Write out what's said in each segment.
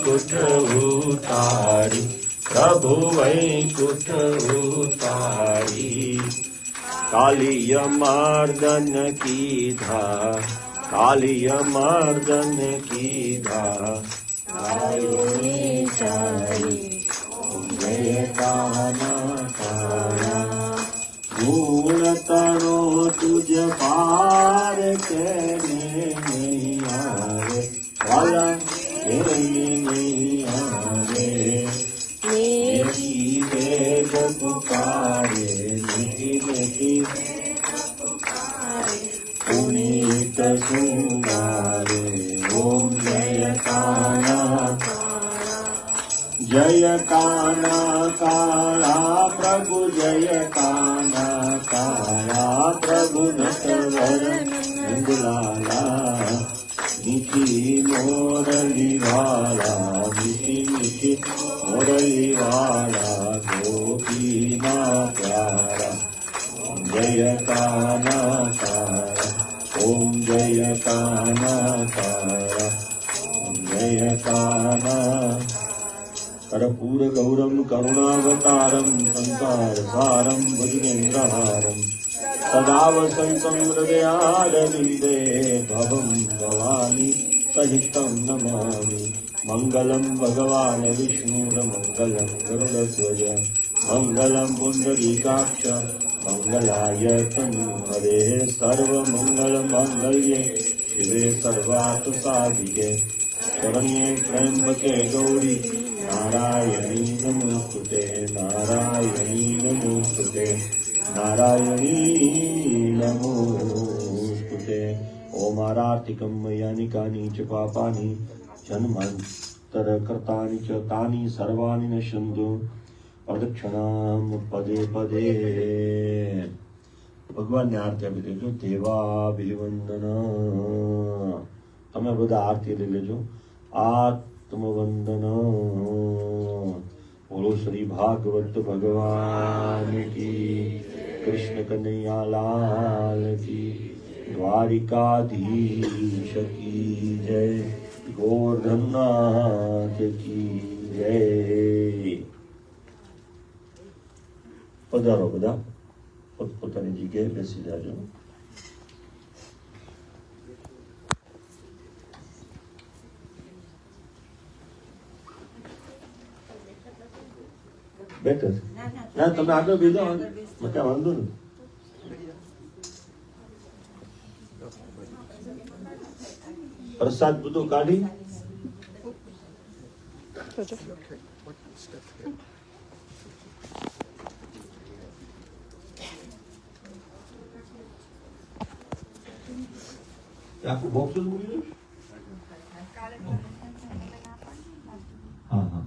વૈકુંઠ ઉતારી, પ્રભુ વૈકુંઠ ઉતારી. કાલિય મર્દન કીધા, કાલિય મર્દન કીધા, ગાયોની ચારી જય કાના કાળા. ગુણ તણો તુજ પાર કેને નહીં આવે, વાલા એને નહીં આવે. મેરી વેદ પુકારે, મેરી મેરી પુનીત સુમારે. ઓમ જય કાના, જય કાના કાળા પ્રભુ, જય કાના કાળા પ્રભુ. નટવર નંદલાલા, મીઠી મોરલી વાળા, મીઠી મીઠી મોરલી વાળા, ગોપીના પ્યારા. જય કાના કાળા, ઓમ જય કાના કાળા, જય કાના. કર્પૂર ગૌરમ કરુણાવતારમ, સંસાર સારમ ભુજગેન્દ્રહારમ, સદા વસંતમ હૃદયારવિંદે. ભવમ ભવાની સહિતમ નમામિ. મંગલમ ભગવાન વિષ્ણુર્મંગલમ ગરુડધ્વજ, મંગલમ પુંડરીકાક્ષ, મંગલાય તન્મહરે. સર્વમંગલ માંગલ્યે શિવે સર્વાર્થ સાધિકે, શરણ્યે ત્ર્યંબકે ગૌરી નારાયણી નમોસ્તુતે, નારાયણી નમોસ્તુતે, નારાયણી નમોસ્તુતે. ઓમ આરાર્તિકમ યાનિકાની ચ પાપાની જન્માંતર કર્તાની ચ તાની સર્વાણી નશ્યન્તુ પ્રદક્ષિણામ પદે પદે. ભગવાનને આરતી આપી દેજો. દેવાભિવંદન. તમે બધા આરતી લઈ લેજો. આત્મવંદન. બોલો શ્રી ભાગવત ભગવાન કી, કૃષ્ણ કનૈયા લાલ કી, દ્વારિકાધીશ કી જય, ગોર્ધનનાથ કી જય. પધારો બધા, પોતપોતાની જગ્યાએ બેસી જાજો. બેટર ના, તમે આગળ બેસો, ક્યાં વાંધો નહીં. પ્રસાદ બધું કાઢી આખું બોક્સ જ મૂકી દઉં. હા હા,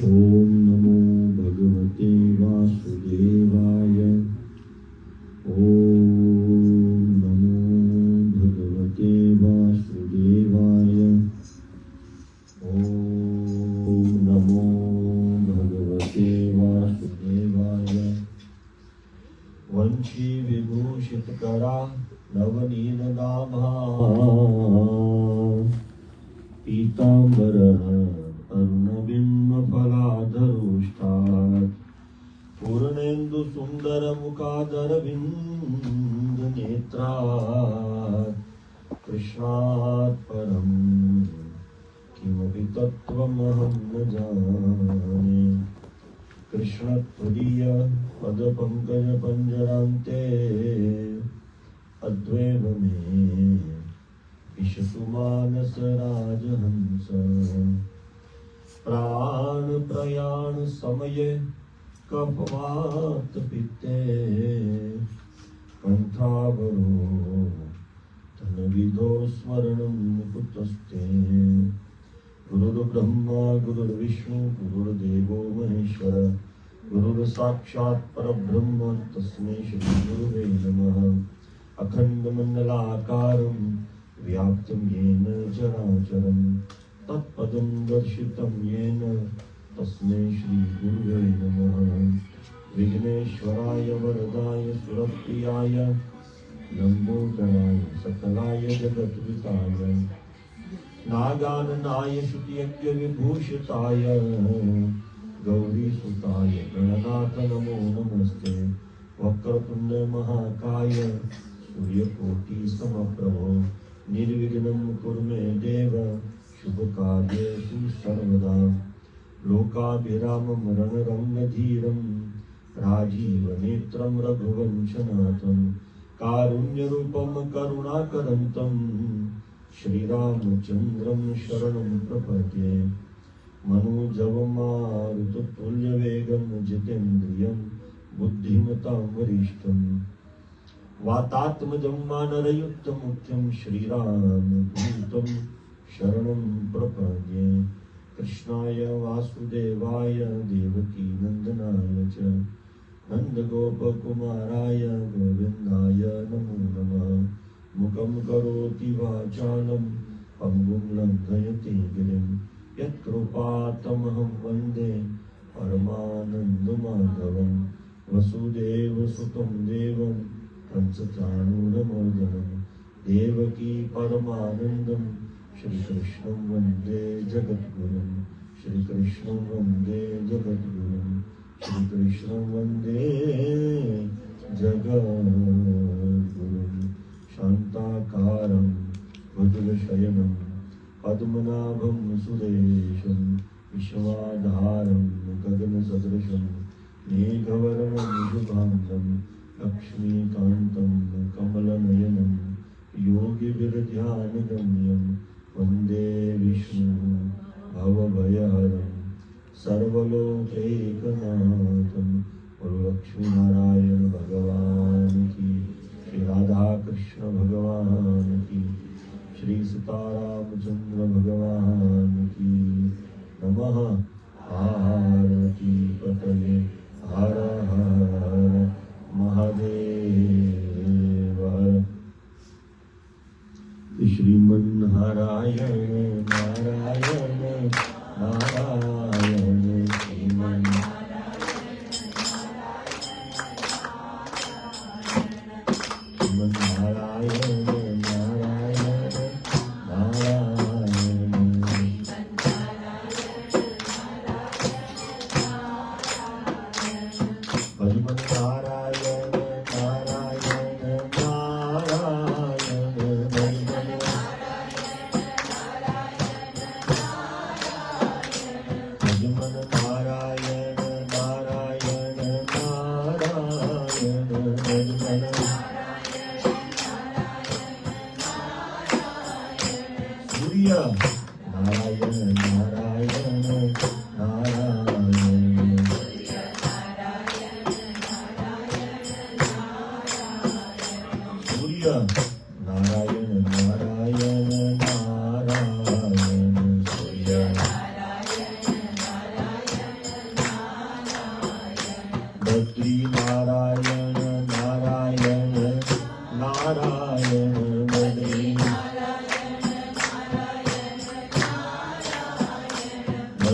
ઓમ નમો ભગવતે વાસુદેવાય. ઓમ નમો ભગવતે વાસુદેવાય. ઓમ નમો ભગવતે વાસુદેવાય. વંશી વિભૂષિત કરા નવનીત નાભા પીતાંબર અરુણબિંબ ફલાધરુષ્ઠાત પૂર્ણેન્દુ સુંદર મુખાદર બિંદ નેત્રાત કૃષ્ણાત પરમ કિમપી તત્વમહં ન જાને. કૃષ્ણત્વદીય પદ પંકજ પંજરાંતે અદ્વૈવ મે વિશતુ માનસ રાજહંસ. પ્રાણ પ્રયાણ સમયે કફવાત પિત્તે કંઠાવરો ધન વિદો સ્મરણમ કુતસ્તે. ગુરુર્બ્રહ્મા ગુરુર્વિષ્ણુ ગુરુર્દેવો મહેશ્વર ગુરુર સાક્ષાત પરબ્રહ્મ તસ્मै શ્રી ગુરુવે નમઃ. અખંડમંડલાકારં વ્યાપ્तं येन ચરાચરં તત્પદં દર્શિतं येन તસ્मै શ્રી ગુરુવે નમઃ. વિઘ્નેશ્વરાય વરદાય સુરપ્રિયાય લંબોદરાય સકલાય જગદ્વિતાય નાગાનનાય શ્રુતિયજ્ઞ વિભૂષિતાય ગૌરીસુતાય ગણનાથ નમો નમસ્તે. વક્રતુંડ મહાકાય સૂર્યકોટિ સમપ્રભો નિર્વિઘ્नं કુરુ મે દેવ શુભકાર્યેષુ સર્વદા. લોકાભિરામં રણરંગધીરં રાજીવનેત્રં રઘુવંશનાથં કારુણ્યરૂપં કરુણાકરન્तं શ્રીરામચંદ્રં શરણં પ્રપદ્યે. मनोजवमारुततुल्यवेगं जितेन्द्रियं बुद्धिमतां वरिष्ठं वातात्मजं वानरयुक्तमुख्यं श्रीरामदूतं शरणं प्रपद्ये. कृष्णाय वासुदेवाय देवकी नन्दनाय च नन्दगोपकुमाराय गोविन्दाय नमो नमः. मुखं करोति वाचालं पङ्गुं लङ्घयति गिरिं यत्कृपातमहं वन्दे परमानन्दमाधवं. वसुदेवसुतं देवं कंसचाणूरमर्दनं देवकी परमानन्दं श्रीकृष्णं वन्दे जगद्गुरुं. श्रीकृष्णं वन्दे जगद्गुरुं. श्रीकृष्णं वन्दे जगद्गुरुं. शान्ताकारं भुजगशयनं पद्मनाभं सुरेशं विश्वाधारं गगनसदृशं मेघवर्णं शुभाङ्गं लक्ष्मीकान्तं कमलनयनं योगिभिर्ध्यानगम्यं वन्दे विष्णुं भवभयहरं सर्वलोकैकनाथं. लक्ष्मीनारायण भगवान की, श्री राधा कृष्ण भगवान की, श्री सीतारामचंद्र भगवान की नमः. आरती पतये हर हर महादेव. श्रीमन नारायण नारायण नारायण श्रीमन नारायण नारायण नारायण. भजमन नारायण नारायण नारायण भजमन भजमन नारायण नारायण नारायण भजमन. सूर्य नारायण नारायण नारायण. सूर्य नारायण नारायण नारायण. सूर्य नारायण नारायण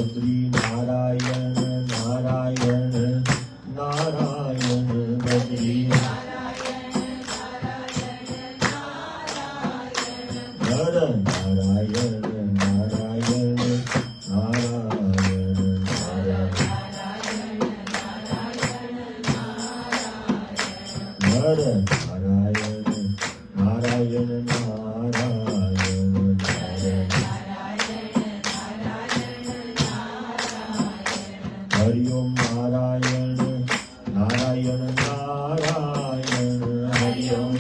બદ્રી નારાયણ નારાયણ નારાયણ બદ્રી નર નારાયણ નારાયણ નારાયણ નર નારાયણ નારાયણ હરિ ઓમ નારાયણ નારાયણ નારાયણ હરિ ઓમ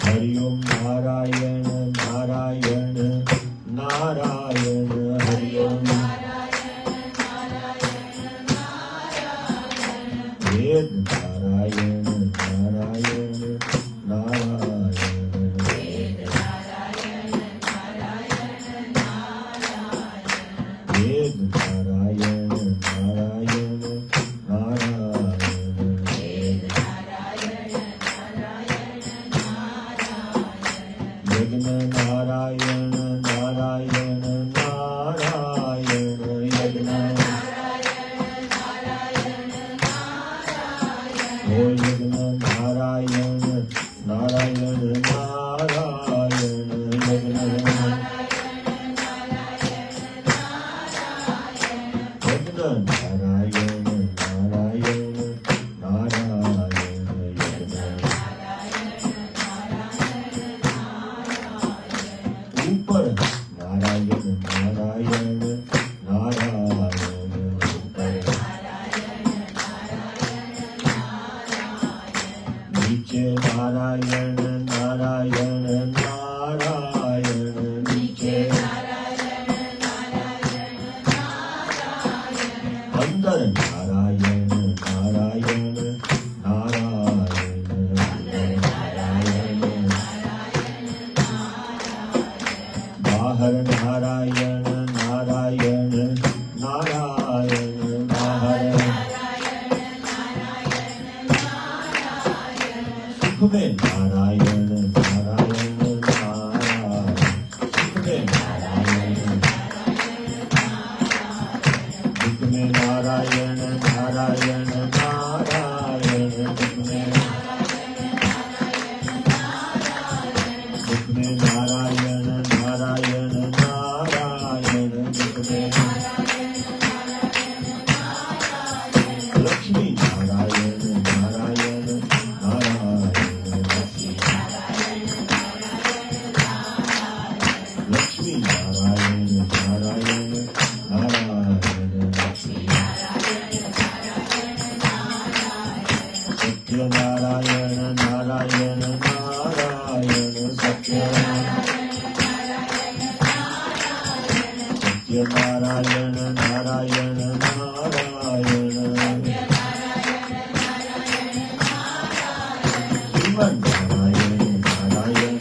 હરિ ઓમ નારાયણ નારાયણ નારાયણ હરિ ઓમ વેદ નારાયણ નારાયણ નારાયણ વેદ નારાયણ નારાયણ યજ્ઞ નારાયણ નારાયણ નારાયણ યજ્ઞ ઓ યજ્ઞ નારાયણ નારાયણ નારાયણ યજ્ઞ નારાયણ નારાયણ નારાયણ ઉપર નારાયણ નારાયણ નારાયણ નીચે નારાયણ નારાયણ નારાયણ નીચે અંદર નારાયણ નારાયણ નારાયણ નારાયણ બહાર નારાયણ નારાયણ નારાયણ બહાર સુખ में નારાયણ નારાયણ નારાયણ સુખ में નારાયણ दुख में नारायण नारायण नारायण दुख में नारायण नारायण नारायण दुख में लक्ष्मी नारायण नारायण नारायण लक्ष्मी नारायण नारायण नारायण सत्य नारायण नारायण नारायण सत्य नारायण नारायण नारायण जीवन नारायण नारायण नारायण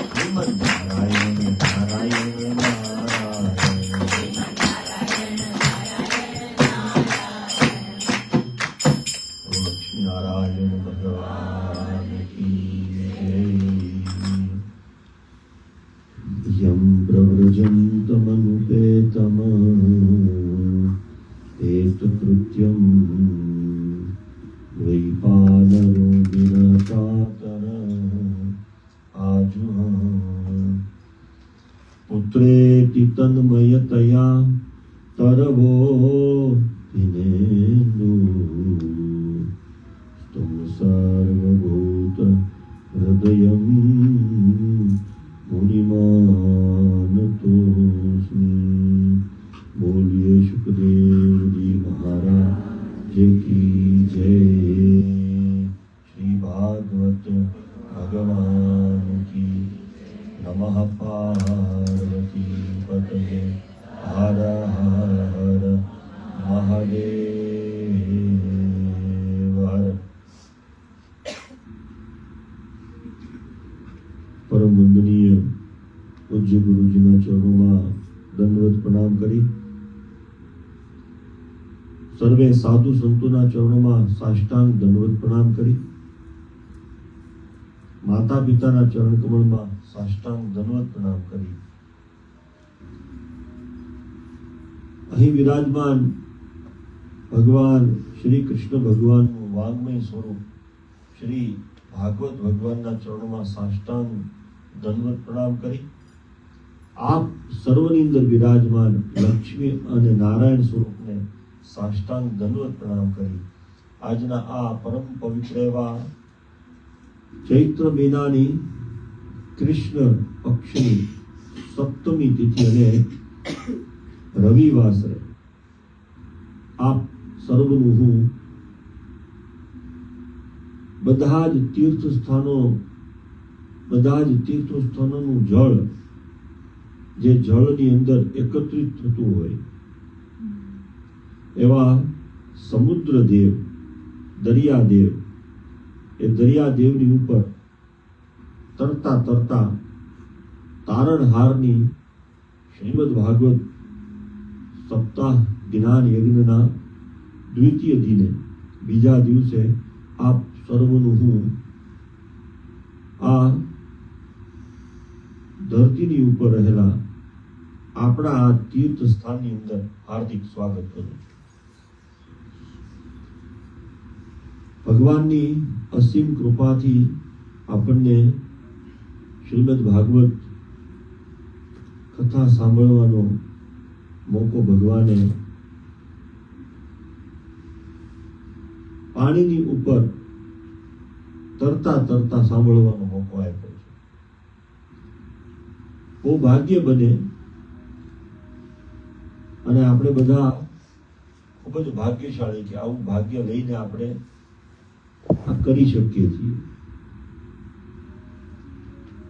जीवन नारायण नारायण नारायण भगवान की जय। यं प्रव्रजन्तमनुपेतम् एतकृत्यं द्वैपायनरोगिणकातर आजुहाव पुत्रेति तन्मयतया तरवो दिनेन्दु तं सर्वभूत हृदयं मुनिमानतोऽस्मि। बोलिए सुखदेव जी महाराज की जय। श्री भागवत भगवान की नमः। पार्वती पतये हर हर महादेव हर। परम वंदनीय पूज्य गुरुजीના ચરણોમાં દંડવત પ્રણામ કરી સર્વે સાધુ સંતોના ચરણોમાં સાષ્ટાંગ દંડવત પ્રણામ કરી માતા પિતાના ચરણ કમળમાં સાષ્ટાંગ દંડવત પ્રણામ કરી અહીં વિરાજમાન ભગવાન શ્રી કૃષ્ણ ભગવાનનું વાંગ્મય સ્વરૂપ શ્રી ભાગવત ભગવાનના ચરણોમાં સાષ્ટાંગ દંડવત પ્રણામ કરી આપ સર્વની અંદર વિરાજમાન લક્ષ્મી અને નારાયણ સ્વરૂપને સાષ્ટાંગ દંડવત પ્રણામ કરી આજના આ પરમ પવિત્ર એવા ચૈત્ર મહિનાની કૃષ્ણ પક્ષની સપ્તમી તિથિ અને રવિવાસરે આપ સર્વનું હું બધા જ તીર્થ સ્થાનોનું જળ જે જળની અંદર એકત્રિત થતું હોય એવા સમુદ્રદેવ દરિયાદેવ એ દરિયાદેવની ઉપર તરતા તરતા તારણહારની શ્રીમદ ભાગવત સપ્તાહ જ્ઞાન યજ્ઞના દ્વિતીય દિને બીજા દિવસે આપ સર્વનું હું આ ધરતીની ઉપર રહેલા આપણા આ તીર્થ સ્થાનની અંદર હાર્દિક સ્વાગત કરું છું. ભગવાનની અસીમ કૃપાથી આપણને શ્રીમદ ભાગવત કથા સાંભળવાનો મોકો ભગવાને પાણીની ઉપર તરતા તરતા સાંભળવાનો મોકો આપ્યો છે. બહુ ભાગ્ય બને અને આપણે બધા ખૂબ જ ભાગ્યશાળી કે આવું ભાગ્ય લઈને આપણે આ કરી શકીએ છીએ.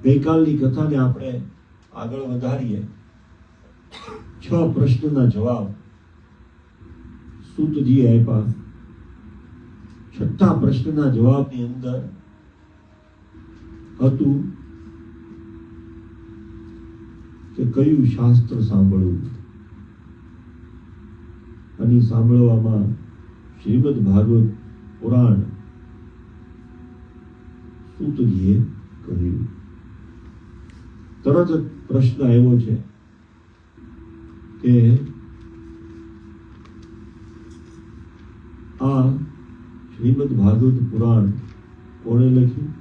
ગઈકાલની કથાને આપણે આગળ વધારીએ. 6 પ્રશ્નના જવાબ સૂતજીએ આપ્યા. 6થા પ્રશ્નના જવાબની અંદર હતું કે કયું શાસ્ત્ર સાંભળવું, અને સાંભળવામાં શ્રીમદ ભાગવત પુરાણ સૂતજીએ કહ્યું. તરત જ પ્રશ્ન આવ્યો છે કે આ શ્રીમદ ભાગવત પુરાણ કોણે લખ્યું,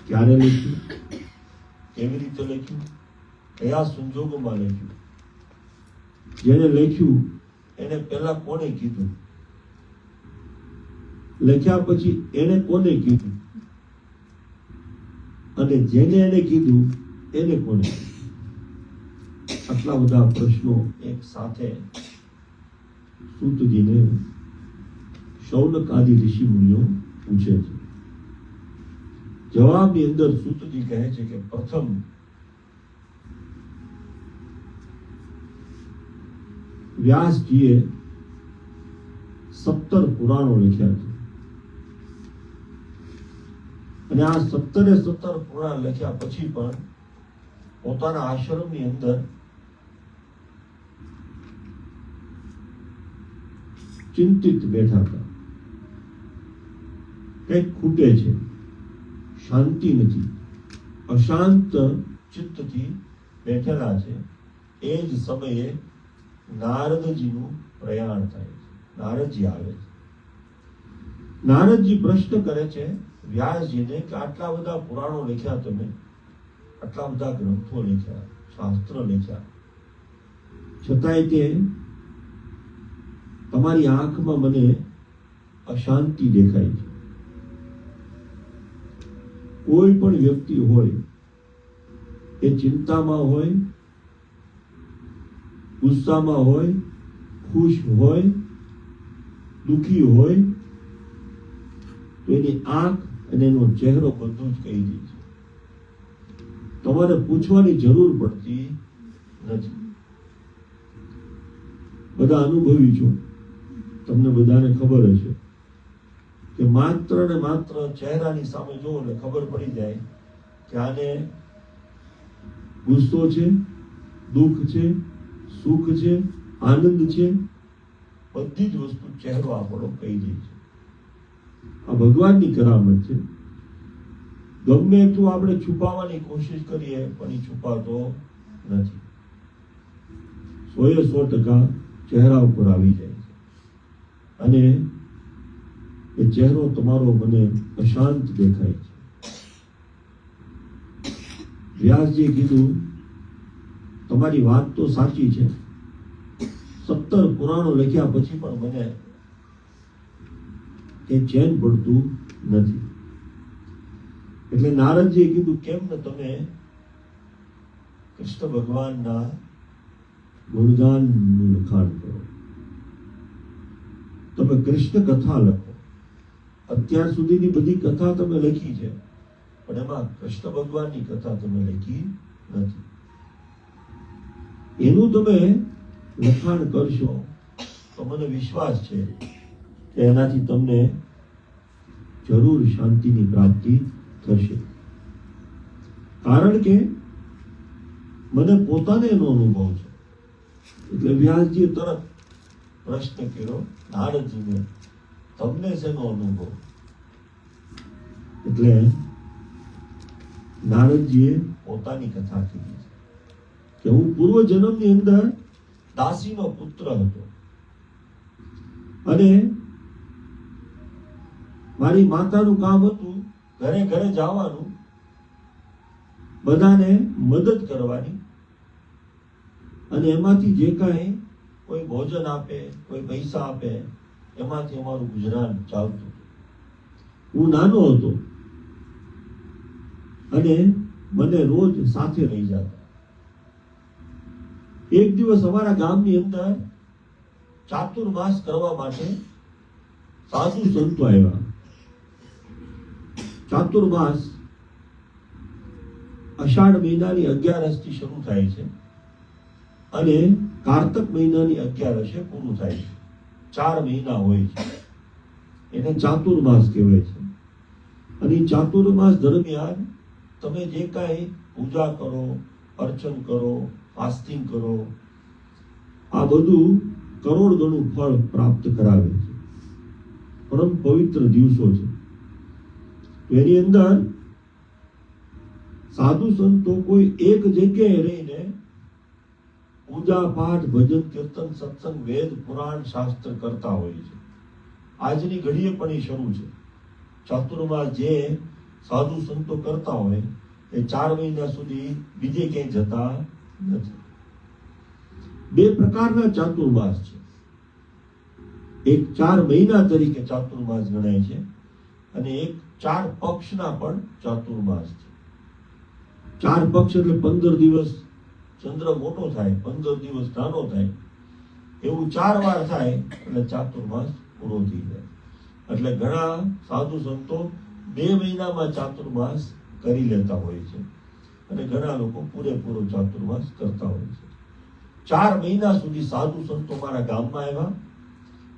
ક્યારે લખ્યું, કેવી રીતે લખ્યું, કયા સંજોગોમાં લખ્યું, જેને લખ્યું એને પહેલા કોને કીધું, લખ્યા પછી એને કોને કીધું, અને જેને એને કીધું એને કોને. આટલા બધા પ્રશ્નો એક સાથે સૂતજીને શૌનક આદિ ઋષિ મુનિઓ પૂછે છે. જવાબની અંદર સૂતજી કહે છે કે પ્રથમ વ્યાસજીએ 17 પુરાણો લખ્યા છે, અને આ 17 પુરાણ લખ્યા પછી પણ પોતાના આશ્રમની અંદર ચિંતિત બેઠા હતા. કંઈક ખૂટે છે, શાંતિ નથી, અશાંત ચિત્તથી બેઠેલા છે. એ જ સમયે નારદજીનું પ્રયાણ થાય છે. નારદજી આવે છે. નારદજી પ્રશ્ન કરે છે વ્યાસજીને કે આટલા બધા પુરાણો લખ્યા, તમે આટલા બધા ગ્રંથો લખ્યા, શાસ્ત્ર લખ્યા, છતાંય તે તમારી આંખમાં મને અશાંતિ દેખાય છે. કોઈ પણ વ્યક્તિ હોય એ ચિંતામાં હોય, ગુસ્સામાં હોય, ખુશ હોય, દુઃખી હોય તો એની આંખ અને એનો ચહેરો બધું જ કહી દે છે. તમારે પૂછવાની જરૂર પડતી નથી. બધા અનુભવી છો, તમને બધાને ખબર હશે કે માત્ર ને માત્ર ચહેરાની સામે જોવો એટલે ખબર પડી જાય કે આને ગુસ્સો છે, દુઃખ છે, સુખ છે, આનંદ છે. બધી જ વસ્તુ ચહેરો આપણો કહી દે છે. આ ભગવાનની કરામત છે. ગમે એટલું આપણે છુપાવવાની કોશિશ કરીએ પણ એ છુપાતો નથી. 100% ચહેરા ઉપર આવી જાય છે અને એ ચહેરો તમારો મને અશાંત દેખાય છે. વ્યાસજીએ કીધું તમારી વાત તો સાચી છે, 17 પુરાણો લખ્યા પછી પણ મને એ ચેન પડતું નથી. એટલે નારદજીએ કીધું કેમ ને તમે કૃષ્ણ ભગવાનના ગુણગાનનું લખાણ કરો, તમે કૃષ્ણ કથા લખો. અત્યાર સુધીની બધી કથા તમે લખી છે પણ એમાં કૃષ્ણ ભગવાનની કથા તમે લખી નથી. એનું તમે લખાણ કરશો તો મને વિશ્વાસ છે કે એનાથી તમને જરૂર શાંતિની પ્રાપ્તિ થશે. કારણ કે મને પોતાને એનો અનુભવ છે. એટલે વ્યાસજીએ તરત પ્રશ્ન કર્યો નારદજીને, તમને શેનો અનુભવ? એટલે નારદજીએ પોતાની કથા કીધી કે હું પૂર્વ જન્મની અંદર દાસીનો પુત્ર હતો અને મારી માતાનું કામ હતું ઘરે ઘરે જવાનું, બધાને મદદ કરવાની અને એમાંથી જે કાંઈ કોઈ ભોજન આપે, કોઈ પૈસા આપે, એમાંથી અમારું ગુજરાન ચાલતું. હું નાનો હતો અને મને રોજ સાથે લઈ જતા. એક દિવસ અમારા ગામની અંદર ચાતુર્માસ કરવા માટે સાધુ સંતો આવ્યા. ચાતુર્માસ અષાઢ મહિનાની 11 થી શરૂ થાય છે અને કારતક મહિનાની 11 પૂરું થાય છે. 4 મહિના હોય છે, એને ચાતુર્માસ કહેવાય છે. અને ચાતુર્માસ દરમિયાન તમે જે કાંઈ પૂજા કરો, અર્ચન કરો, ફાસ્ટિંગ કરો, આ બધું કરોડ ગણું ફળ પ્રાપ્ત કરાવે છે. પરમ પવિત્ર દિવસો છે. એની અંદર સાધુ સંતો કોઈ એક જગ્યાએ રહીને પૂજા પાઠ, ભજન, કીર્તન, સત્સંગ, વેદ, પુરાણ, શાસ્ત્ર કરતા હોય છે. આજની ઘડીએ પણ એ શરૂ છે. ચાતુર્માસ જે સાધુ સંતો કરતા હોય એ 4 મહિના સુધી બીજે ક્યાંય જતા નથી. 2 પ્રકારના ચાતુર્માસ છે. એક 4 મહિના તરીકે ચાતુર્માસ ગણાય છે અને એક 4 પક્ષના પણ ચાતુર્માસ છે. 4 પક્ષ એટલે 15 દિવસ ચંદ્ર મોટો થાય, 15 દિવસ નાનો થાય, એવું 4 વાર થાય એટલે ચાતુર્માસ પૂરો થઈ જાય. એટલે ઘણા સાધુ સંતો 2 મહિનામાં ચાતુર્માસ કરી લેતા હોય છે અને ઘણા લોકો પૂરેપૂરો ચાતુર્માસ કરતા હોય છે. 4 મહિના સુધી સાધુ સંતો મારા ગામમાં આવ્યા,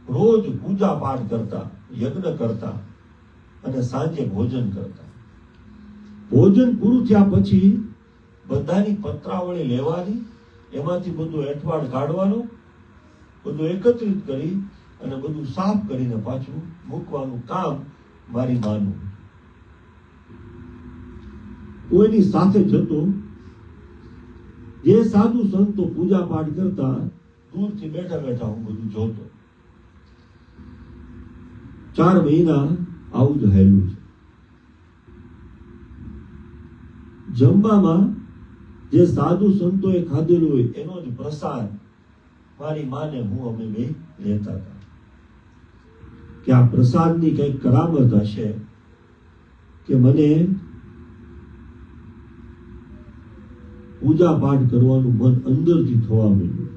રોજ પૂજા પાઠ કરતા, યજ્ઞ કરતા અને સાંજે ભોજન કરતા. ભોજન પૂરું થયા પછી બધાની પત્રાવળી લેવાની, એમાંથી બધું એઠવાડ કાઢવાનું, બધું એકત્રિત કરી અને બધું સાફ કરીને પાછું મૂકવાનું કામ મારી માનું. હું એની સાથે જતો. જે સાધુ સંતો પૂજા પાઠ કરતા દૂરથી બેઠા બેઠા હું બધું જોતો. 4 મહિના આવું જ હેલું છે. જમવામાં જે સાધુ સંતોએ ખાધેલું હોય એનો જ પ્રસાદ મારી માને હું અમે બે લેતા હતા કે આ પ્રસાદની કઈક કરામત હશે કે મને પૂજા પાઠ કરવાનું મન અંદરથી થવા માંડ્યું.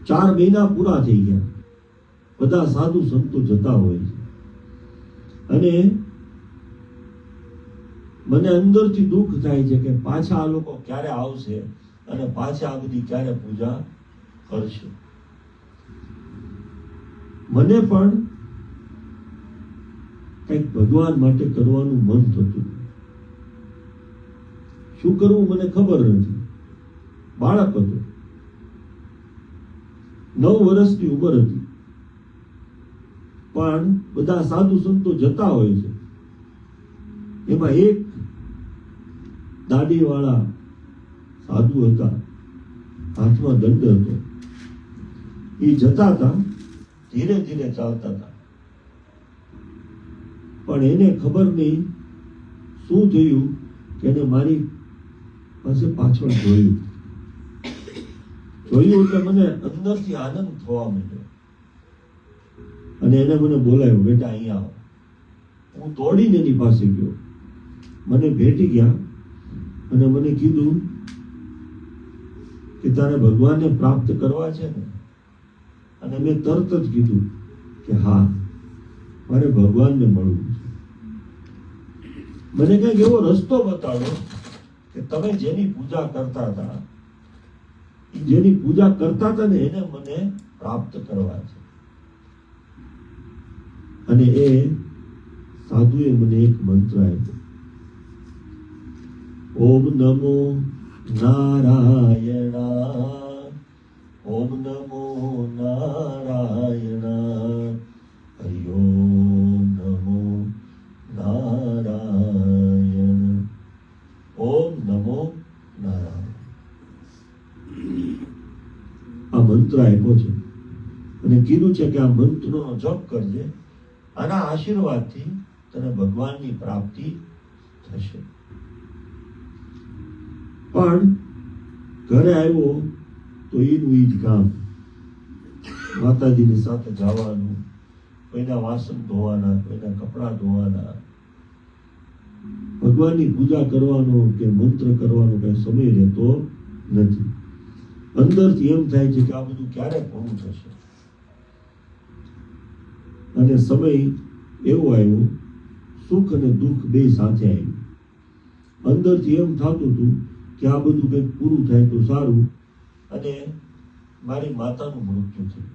4 મહિના પૂરા થઈ ગયા. બધા સાધુ સંતો જતા હોય છે અને મને અંદરથી દુઃખ થાય છે કે પાછા આ લોકો ક્યારે આવશે અને પાછા આ બધી ક્યારે પૂજા કરશે. મને પણ કંઈક ભગવાન માટે કરવાનું મન થતું. શું કરવું મને ખબર નથી. બાળક હતો, 9 વર્ષની ઉંમર હતી, પણ બધા સાધુ સંતો જતા હોય છે એમાં એક દાઢીવાળા સાધુ હતા, હાથમાં દંડ હતો. એ જતા હતા, ધીરે ધીરે ચાલતા હતા, પણ એને ખબર નહીં શું થયું કે એને મારી પાસે પાછળ જોયું એટલે મને અંદરથી આનંદ થવા માંડ્યો અને એને મને બોલાવ્યો, બેટા અહીંયા આવો. હું દોડીને એની પાસે ગયો, મને ભેટી ગયા અને મને કીધું કે તારે ભગવાનને પ્રાપ્ત કરવા છે ને? અને મેં તરત જ કીધું કે હા, મારે ભગવાનને મળવું છે. મને કંઈક એવો રસ્તો બતાડો કે તમે જેની પૂજા કરતા હતા ને એને મને પ્રાપ્ત કરવા છે. અને એ સાધુએ મને એક મંત્ર આપ્યો, ઓમ નમો નારાયણા, ઓમ નમો નારાયણા, હરિ ઓમ નમો નારાયણ, ઓમ નમો નારાયણ. આ મંત્ર આપ્યો છે અને કીધું છે કે આ મંત્રનો જપ કરજે, આના આશીર્વાદથી તને ભગવાનની પ્રાપ્તિ થશે. પણ ઘરે આવ્યો તો એનું ઈ જ કામ, માતાજીની સાથે જવાનું, કોઈના વાસણ ધોવાના, કોઈના કપડા ધોવાના, ભગવાનની પૂજા કરવાનો કે મંત્ર કરવાનો કઈ સમય રહેતો નથી. અંદરથી એમ થાય છે કે આ બધું ક્યારે પૂરું થશે. અને સમય એવો આવ્યો, સુખ અને દુઃખ બે સાથે આવ્યું. અંદરથી એમ થતું હતું કે આ બધું કંઈક પૂરું થાય તો સારું, અને મારી માતાનું મૃત્યુ થયું.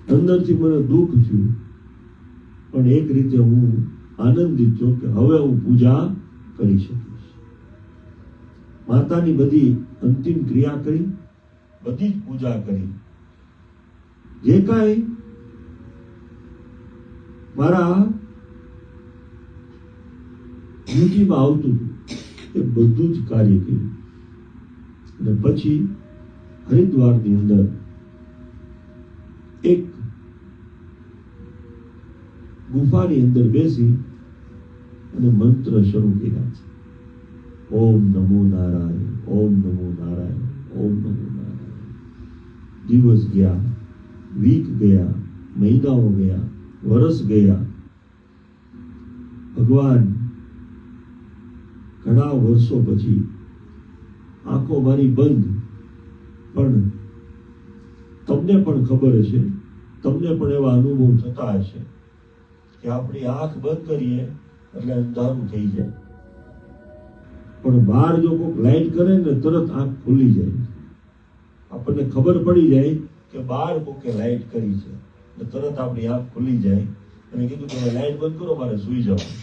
અંદરથી મને દુઃખ થયું, પણ એક રીતે હું આનંદિત છું કે હવે હું પૂજા કરી શકીશ. માતાની બધી અંતિમ ક્રિયા કરી, બધી જ પૂજા કરી. જે કાંઈ મારા ડ્યુટીમાં આવતું એ બધું જ કાર્ય કર્યું. અને પછી હરિદ્વારની અંદર એક ગુફાની અંદર બેસી અને મંત્ર શરૂ કર્યા છે, ઓમ નમો નારાયણ, ઓમ નમો નારાયણ, ઓમ નમો નારાયણ. દિવસ ગયા, વીક ગયા, મહિનાઓ ગયા, વર્ષ ગયા. ભગવાન ઘણા વર્ષો પછી આંખો મારી બંધ, પણ તમને પણ ખબર હશે, તમને પણ એવા અનુભવ થતા હશે કે આપણી આંખ બંધ કરીએ એટલે અંધારું થઈ જાય, પણ બહાર જો કોઈક લાઈટ કરે ને તરત આંખ ખુલી જાય. આપણને ખબર પડી જાય કે બહાર કોકે લાઈટ કરી છે, તરત આપણી આંખ ખુલી જાય. અને કીધું કે લાઈટ બંધ કરો, મારે સુઈ જવાનું.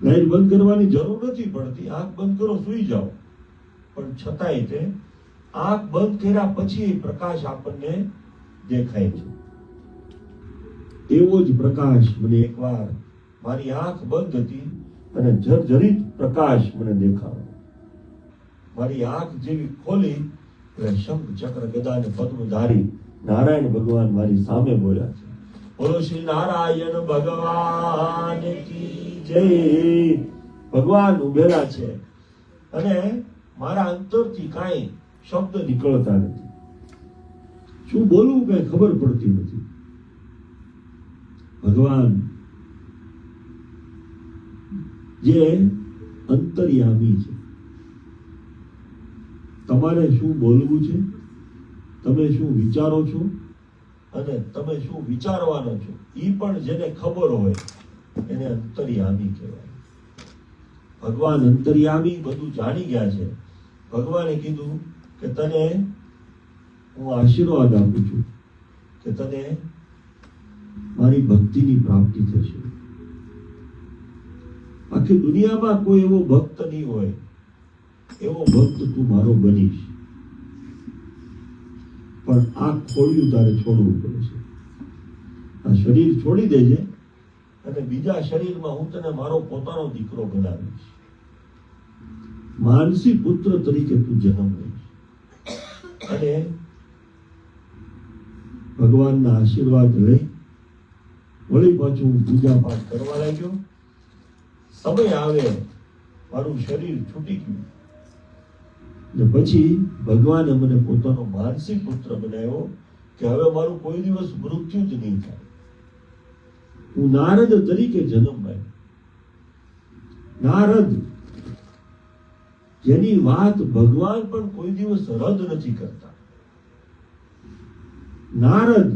લાઈટ બંધ કરવાની જરૂર નથી પડતી, આંખ બંધ કરો, સુઈ જાઓ. પણ છતાંય તે આંખ બંધ કર્યા પછી પ્રકાશ આપણને દેખાય છે. એવો જ પ્રકાશ મને એકવાર મારી આંખ બંધ હતી અને જર્જરિત પ્રકાશ મને દેખાયો. મારી આંખ જેવી ખોલી એટલે શંખ ચક્ર ગદા અને પદ્મધારી નારાયણ ભગવાન મારી સામે બોલ્યા છે, બોલો શ્રી નારાયણ ભગવાન કી જય. ભગવાન ઉભેલા છે અને મારા અંતરથી કાંઈ શબ્દ નીકળતા નથી. શું બોલવું કઈ ખબર પડતી નથી. ભગવાન જે અંતર્યામી છે. તમારે શું બોલવું છે, તમે શું વિચારો છો અને તમે શું વિચારવાનો છો, એ પણ જેને ખબર હોય એને અંતર્યામી કહેવાય. ભગવાન અંતર્યામી બધું જાણી ગયા છે. ભગવાને કીધું કે તને હું આશીર્વાદ આપું છું કે તને મારી ભક્તિની પ્રાપ્તિ થશે. આખી દુનિયામાં કોઈ એવો ભક્ત નહીં હોય, એવો ભક્ત તું મારો બનીશ. પણ આ ખોડિયું તારે છોડવું પડશે. આ શરીર છોડી દેજે અને બીજા શરીરમાં હું તને મારો પોતાનો દીકરો બનાવીશ. માનસી પુત્ર તરીકે તું જન્મ લઈશ. અને ભગવાનના આશીર્વાદ લઈ વળી પાછું હું પૂજા પાઠ કરવા લાગ્યો. સમય આવે મારું શરીર છૂટી ગયું ને પછી ભગવાને મને પોતાનો માનસી પુત્ર બનાવ્યો કે હવે મારું કોઈ દિવસ મૃત્યુ જ નહીં થાય. હું નારદ તરીકે જન્મ પામ્યો. નારદ, જેની વાત ભગવાન પણ કોઈ દિવસ રદ નથી કરતા. નારદ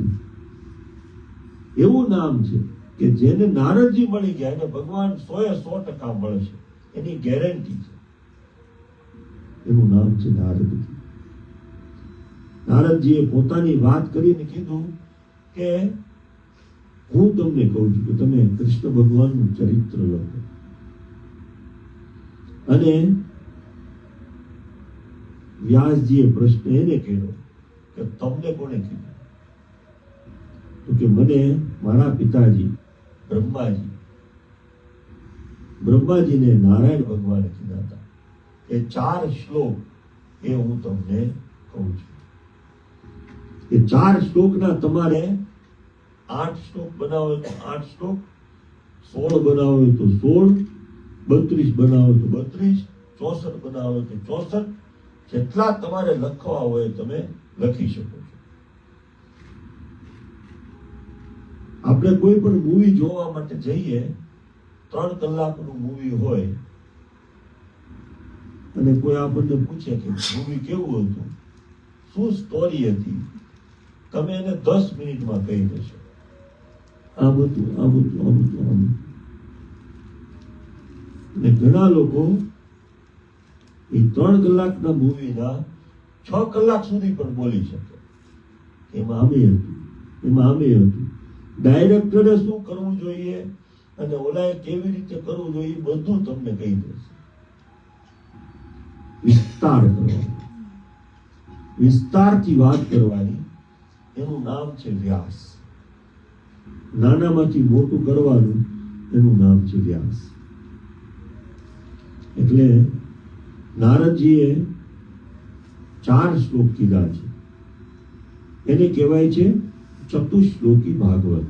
એવું નામ છે કે જેને નારદજી મળી ગયા એને ભગવાન 100% મળશે, એની ગેરંટી છે. એનું નામ છે નારદજી. નારદજીએ પોતાની વાત કરીને કીધું કે હું તમને કહું છું કે તમે કૃષ્ણ ભગવાનનું ચરિત્ર લખો. અને વ્યાસજીએ પ્રશ્ન એને કર્યો કે તમને કોને કીધું? તો કે મને મારા પિતાજી બ્રહ્માજીને નારાયણ ભગવાને કીધા હતા. એ 4 શ્લોક એ હું તમને કહું છું. એ 4 શ્લોકના તમારે 8 શ્લોક બનાવો હોય તો 8 શ્લોક, 16 બનાવો હોય તો 16, 32 બનાવો તો 32, 64 બનાવો તો 64, જેટલા તમારે લખવા હોય તમે લખી શકો છો. આપણે કોઈ પણ મૂવી જોવા માટે જઈએ, 3 કલાકનું મૂવી હોય અને કોઈ આપણને પૂછે કે મૂવી કેવું હતું, શું સ્ટોરી હતી, તમે એને 10 મિનિટમાં કહી દેશો. આ બધું. અને ઘણા લોકો એ 3 કલાકના મૂવીના 6 કલાક સુધી પણ બોલી શકે. એમાં આમે હતું, ડાયરેક્ટરે શું કરવું જોઈએ અને ઓલાએ કેવી રીતે કરવું જોઈએ, બધું તમને કહી દેશે. વિસ્તાર કરવાનો, વિસ્તારથી વાત કરવાની, એનું નામ છે વ્યાસ. નાનામાંથી મોટું કરવાનું, એનું નામ છે વ્યાસ. એટલે નારદજીએ 4 શ્લોક કીધા છે. એને કહેવાય છે ચતુશ્લોકી ભાગવત.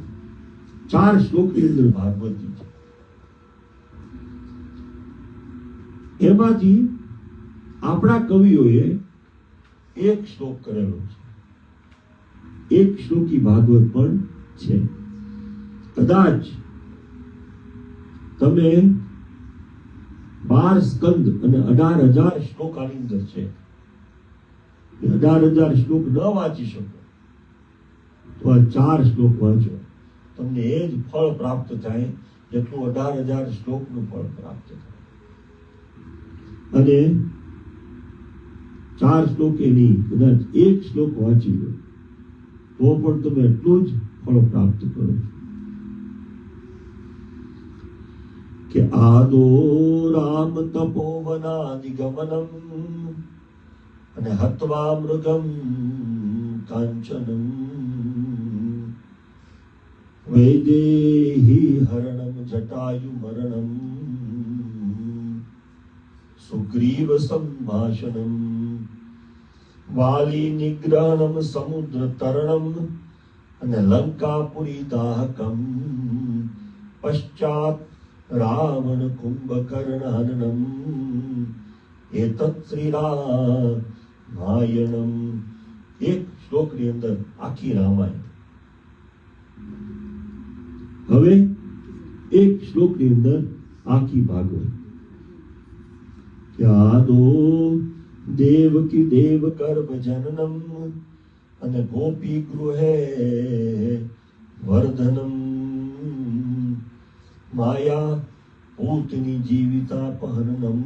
4 શ્લોકની અંદર ભાગવતી છે. એમાંથી આપણા કવિઓએ 1 શ્લોક કરેલો છે. 1 શ્લોકી ભાગવત પણ છે. કદાચ તમે 12 સ્કંદ અને 18,000 શ્લોક આની અંદર છે. 18,000 શ્લોક ન વાંચી શકો તો આ 4 શ્લોક વાંચો, તમને એ જ ફળ પ્રાપ્ત થાય જેટલું 18,000 શ્લોકનું ફળ પ્રાપ્ત થાય. અને 4 શ્લોક નહીં, કદાચ 1 શ્લોક વાંચી લો તો પણ તમે એટલું જ ફળ પ્રાપ્ત કરો છો. કે આદો રામ તપોવનાદિગમનમ અને હત્વા મૃગમ કાંચનમ વૈદેહી હરણમ જટાયુ મરણમ સુગ્રીવ સંભાષણમ વાલી નિગ્રહણમ સમુદ્ર તરણમ અને લંકાપુરી દાહકમ પશ્ચાત રાવણ કુંભકર્ણહનનમ એતત શ્રી રામાયણમ. 1 શ્લોકની અંદર આખી રામાયણ. હવે 1 શ્લોકની અંદર આખી ભાગવત. યાદો દેવકી દેવ ગર્ભ જનનમ અને ગોપી ગૃહે વર્ધનમ માયા પૂતની જીવિતાપહરણમ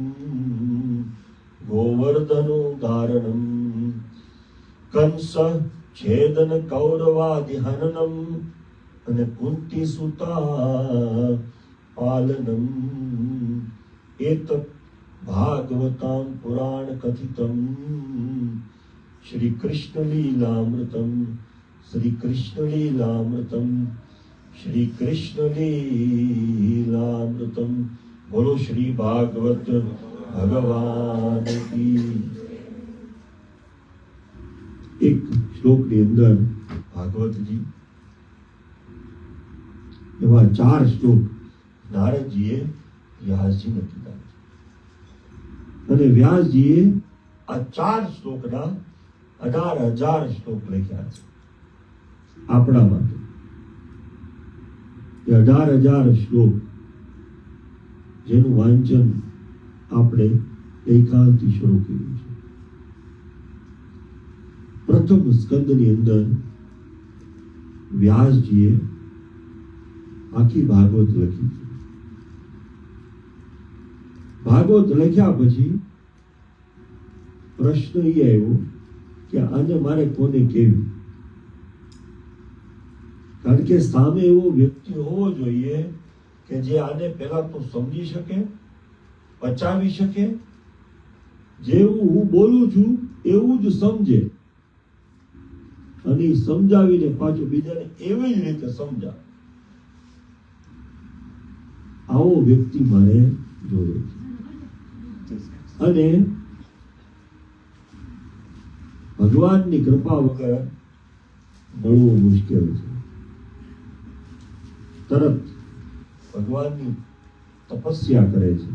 ગોવર્ધનો ધારણમ કંસ છેદન કૌરવાદિહનનમ અને કુંતી સુતા પાલનમ એતત ભાગવતામ પુરાણ કથિતમ શ્રી કૃષ્ણ લીલામૃતમ શ્રી કૃષ્ણ લીલામૃતમ. બોલો શ્રી ભાગવત ભગવાન કી. એક શ્લોકની અંદર ભાગવતજી એવા 4 શ્લોક નારદજીએ વ્યાસજીને કીધા અને વ્યાસજીએ આ 4 શ્લોકના 18,000 શ્લોક લખ્યા છે આપણા માટે. એ 18,000 શ્લોક જેનું વાંચન આપણે ગઈકાલથી શરૂ કર્યું છે. પ્રથમ સ્કંદની અંદર વ્યાસજીએ આખી ભાગવત લખી છે. ભાગવત લખ્યા પછી પ્રશ્ન એ આવ્યો કે આને મારે કોને કહેવી? કારણ કે સામે એવો વ્યક્તિ હોવો જોઈએ કે જે આને પહેલા તો સમજી શકે, પચાવી શકે, જેવું હું બોલું છું એવું જ સમજે અને સમજાવીને પાછું બીજાને એવી જ રીતે સમજાવે. આવો વ્યક્તિ મારે જોઈએ છે. અને ભગવાનની કૃપા વગર મળવું મુશ્કેલ છે. તરત ભગવાનની તપસ્યા કરે છે.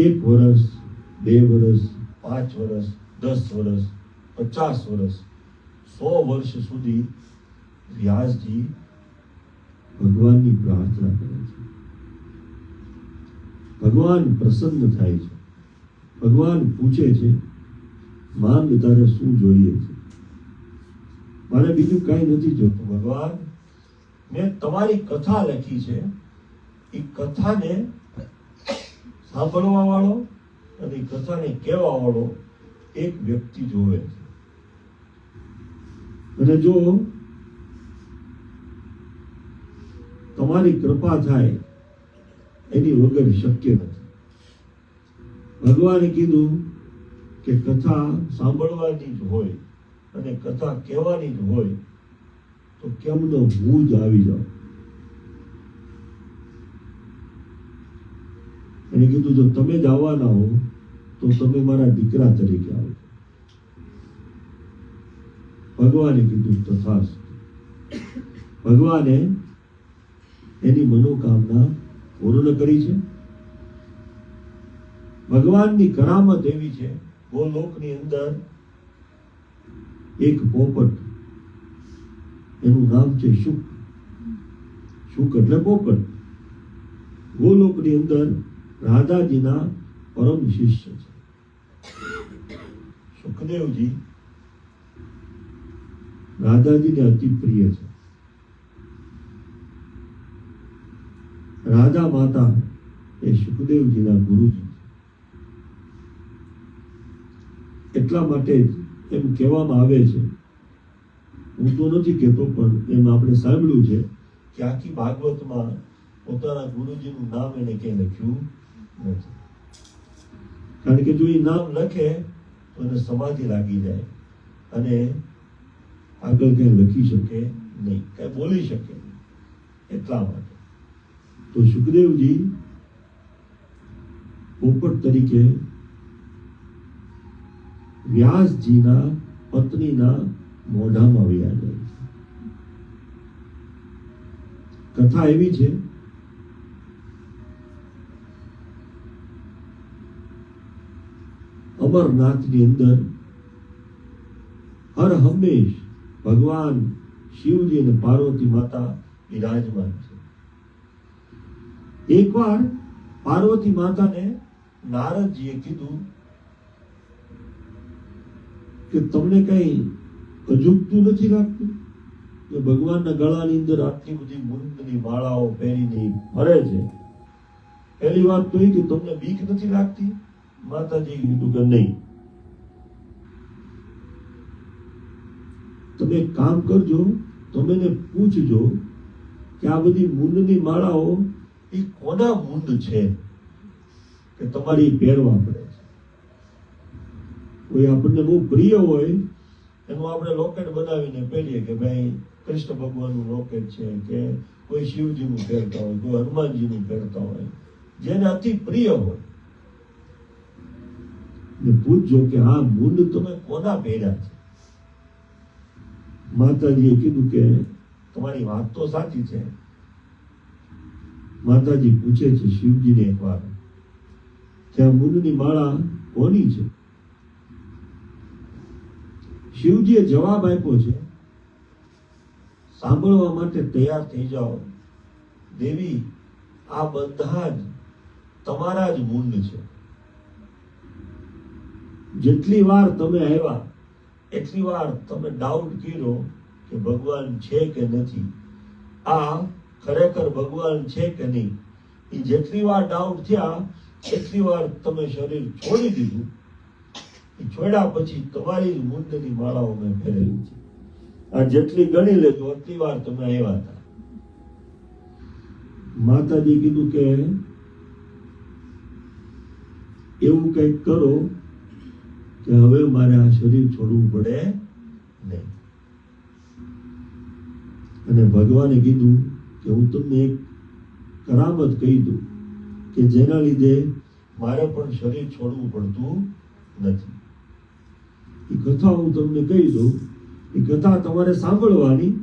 એક વર્ષ, 2 વર્ષ, 5 વર્ષ, 10 વર્ષ, 50 વર્ષ, 100 વર્ષ સુધી વ્યાસજી ભગવાનની પ્રાર્થના કરે છે. ભગવાન પ્રસન્ન થાય છે. ભગવાન પૂછે છે, માંગ તારે શું જોઈએ છે? મારે બીજું કાંઈ નથી જોતું ભગવાન. મેં તમારી કથા લખી છે, એ કથાને સાંભળવા વાળો અને કથાને કહેવા વાળો એક વ્યક્તિ જોવે છે. અને જો તમારી કૃપા થાય એની વગર શક્ય નથી. ભગવાને કીધું કે કથા સાંભળવાની જ હોય અને કથા કહેવાની જ હોય તો કેમ ન હું જ આવી જાઉં? એને કીધું જો તમે જ આવવાના હો તો તમે મારા દીકરા તરીકે આવો. ભગવાને કીધું તથાસ્તુ. ભગવાને એની મનોકામના પૂર્ણ કરી છે. ભગવાનની કરામત એવી છે, ગોલોકની અંદર એક પોપટ, એનું નામ છે શુક. શુક એટલે પોપટ. ગોલોકની અંદર રાધાજીના પરમ શિષ્ય છે. સુખદેવજી રાધાજીને અતિ પ્રિય છે. રાધા માતા એ સુખદેવજીના ગુરુજી છે. એટલા માટે એમ કહેવામાં આવે છે, હું તો નથી કહેતો પણ એમ આપણે સાંભળ્યું છે કે આખી ભાગવતમાં પોતાના ગુરુજીનું નામ એને ક્યાંય લખ્યું નથી. કારણ કે જો એ નામ લખે તો એને સમાધિ લાગી જાય અને આગળ કઈ લખી શકે નહીં, કઈ બોલી શકે નહીં. એટલા માટે તો સુખદેવજી પોપટ તરીકે વ્યાસજીના પત્નીના મોઢામાં વયા જાય છે. કથા એવી છે, અમરનાથની અંદર હર હંમેશ ભગવાન શિવજી અને પાર્વતી માતા બિરાજમાન છે. એકવાર પાર્વતી માતાને નારદજીએ કીધું કે તમને કઈ અજુગતું નથી લાગતું કે ભગવાનના ગળાની અંદર આટલી બધી મુંદની માળાઓ પહેરીને ફરે છે? પહેલી વાત તો એ કે તમને બીક નથી લાગતી? માતાજી કીધું કે નહીં. તમે એક કામ કરજો, તમે એને પૂછજો કે આ બધી મુંદની માળાઓ એ કોના મુંદ છે કે તમારી પહેરવા પડે છે? કોઈ આપણને બહુ પ્રિય હોય એનું આપણે લોકેટ બનાવીને પહેરીએ કે ભાઈ કૃષ્ણ ભગવાનનું લોકેટ છે, કે કોઈ શિવજીનું પહેરતા હોય, કોઈ હનુમાનજીનું પહેરતા હોય, જેને અતિ પ્રિય હોય. ને પૂછજો કે આ મુંડ તમે કોના પહેર્યા છે? માતાજીએ કીધું કે તમારી વાત તો સાચી છે. માતાજી પૂછે છે શિવજીને એક વાર કે આ મુંડની માળા કોની છે? શિવજીએ જવાબ આપ્યો છે, સાંભળવા માટે તૈયાર થઈ જાઓ દેવી, આ બધા જ તમારા જ મુંડ છે. જેટલી વાર તમે આવ્યા એટલી વાર તમે ડાઉટ કર્યો કે ભગવાન છે કે નથી, આ ખરેખર ભગવાન છે કે નહીં. એ જેટલી વાર ડાઉટ થયા એટલી વાર તમે શરીર છોડી દીધું. એ છોડ્યા પછી તમારી જ મુંડની માળાઓ મેં પહેરેલી છે. આ જેટલી ગણી લેજો એટલી વાર તમે આવ્યા હતા. માતાજી કીધું કે એવું કંઈક કરો કે હવે મારે આ શરીર છોડવું પડે નહીં. અને ભગવાને કીધું કે હું તમને એક કરામત કહી દઉં કે જેના લીધે મારે પણ શરીર છોડવું પડતું નથી. એ કથા હું તમને કહી દઉં. એ કથા તમારે સાંભળવાની.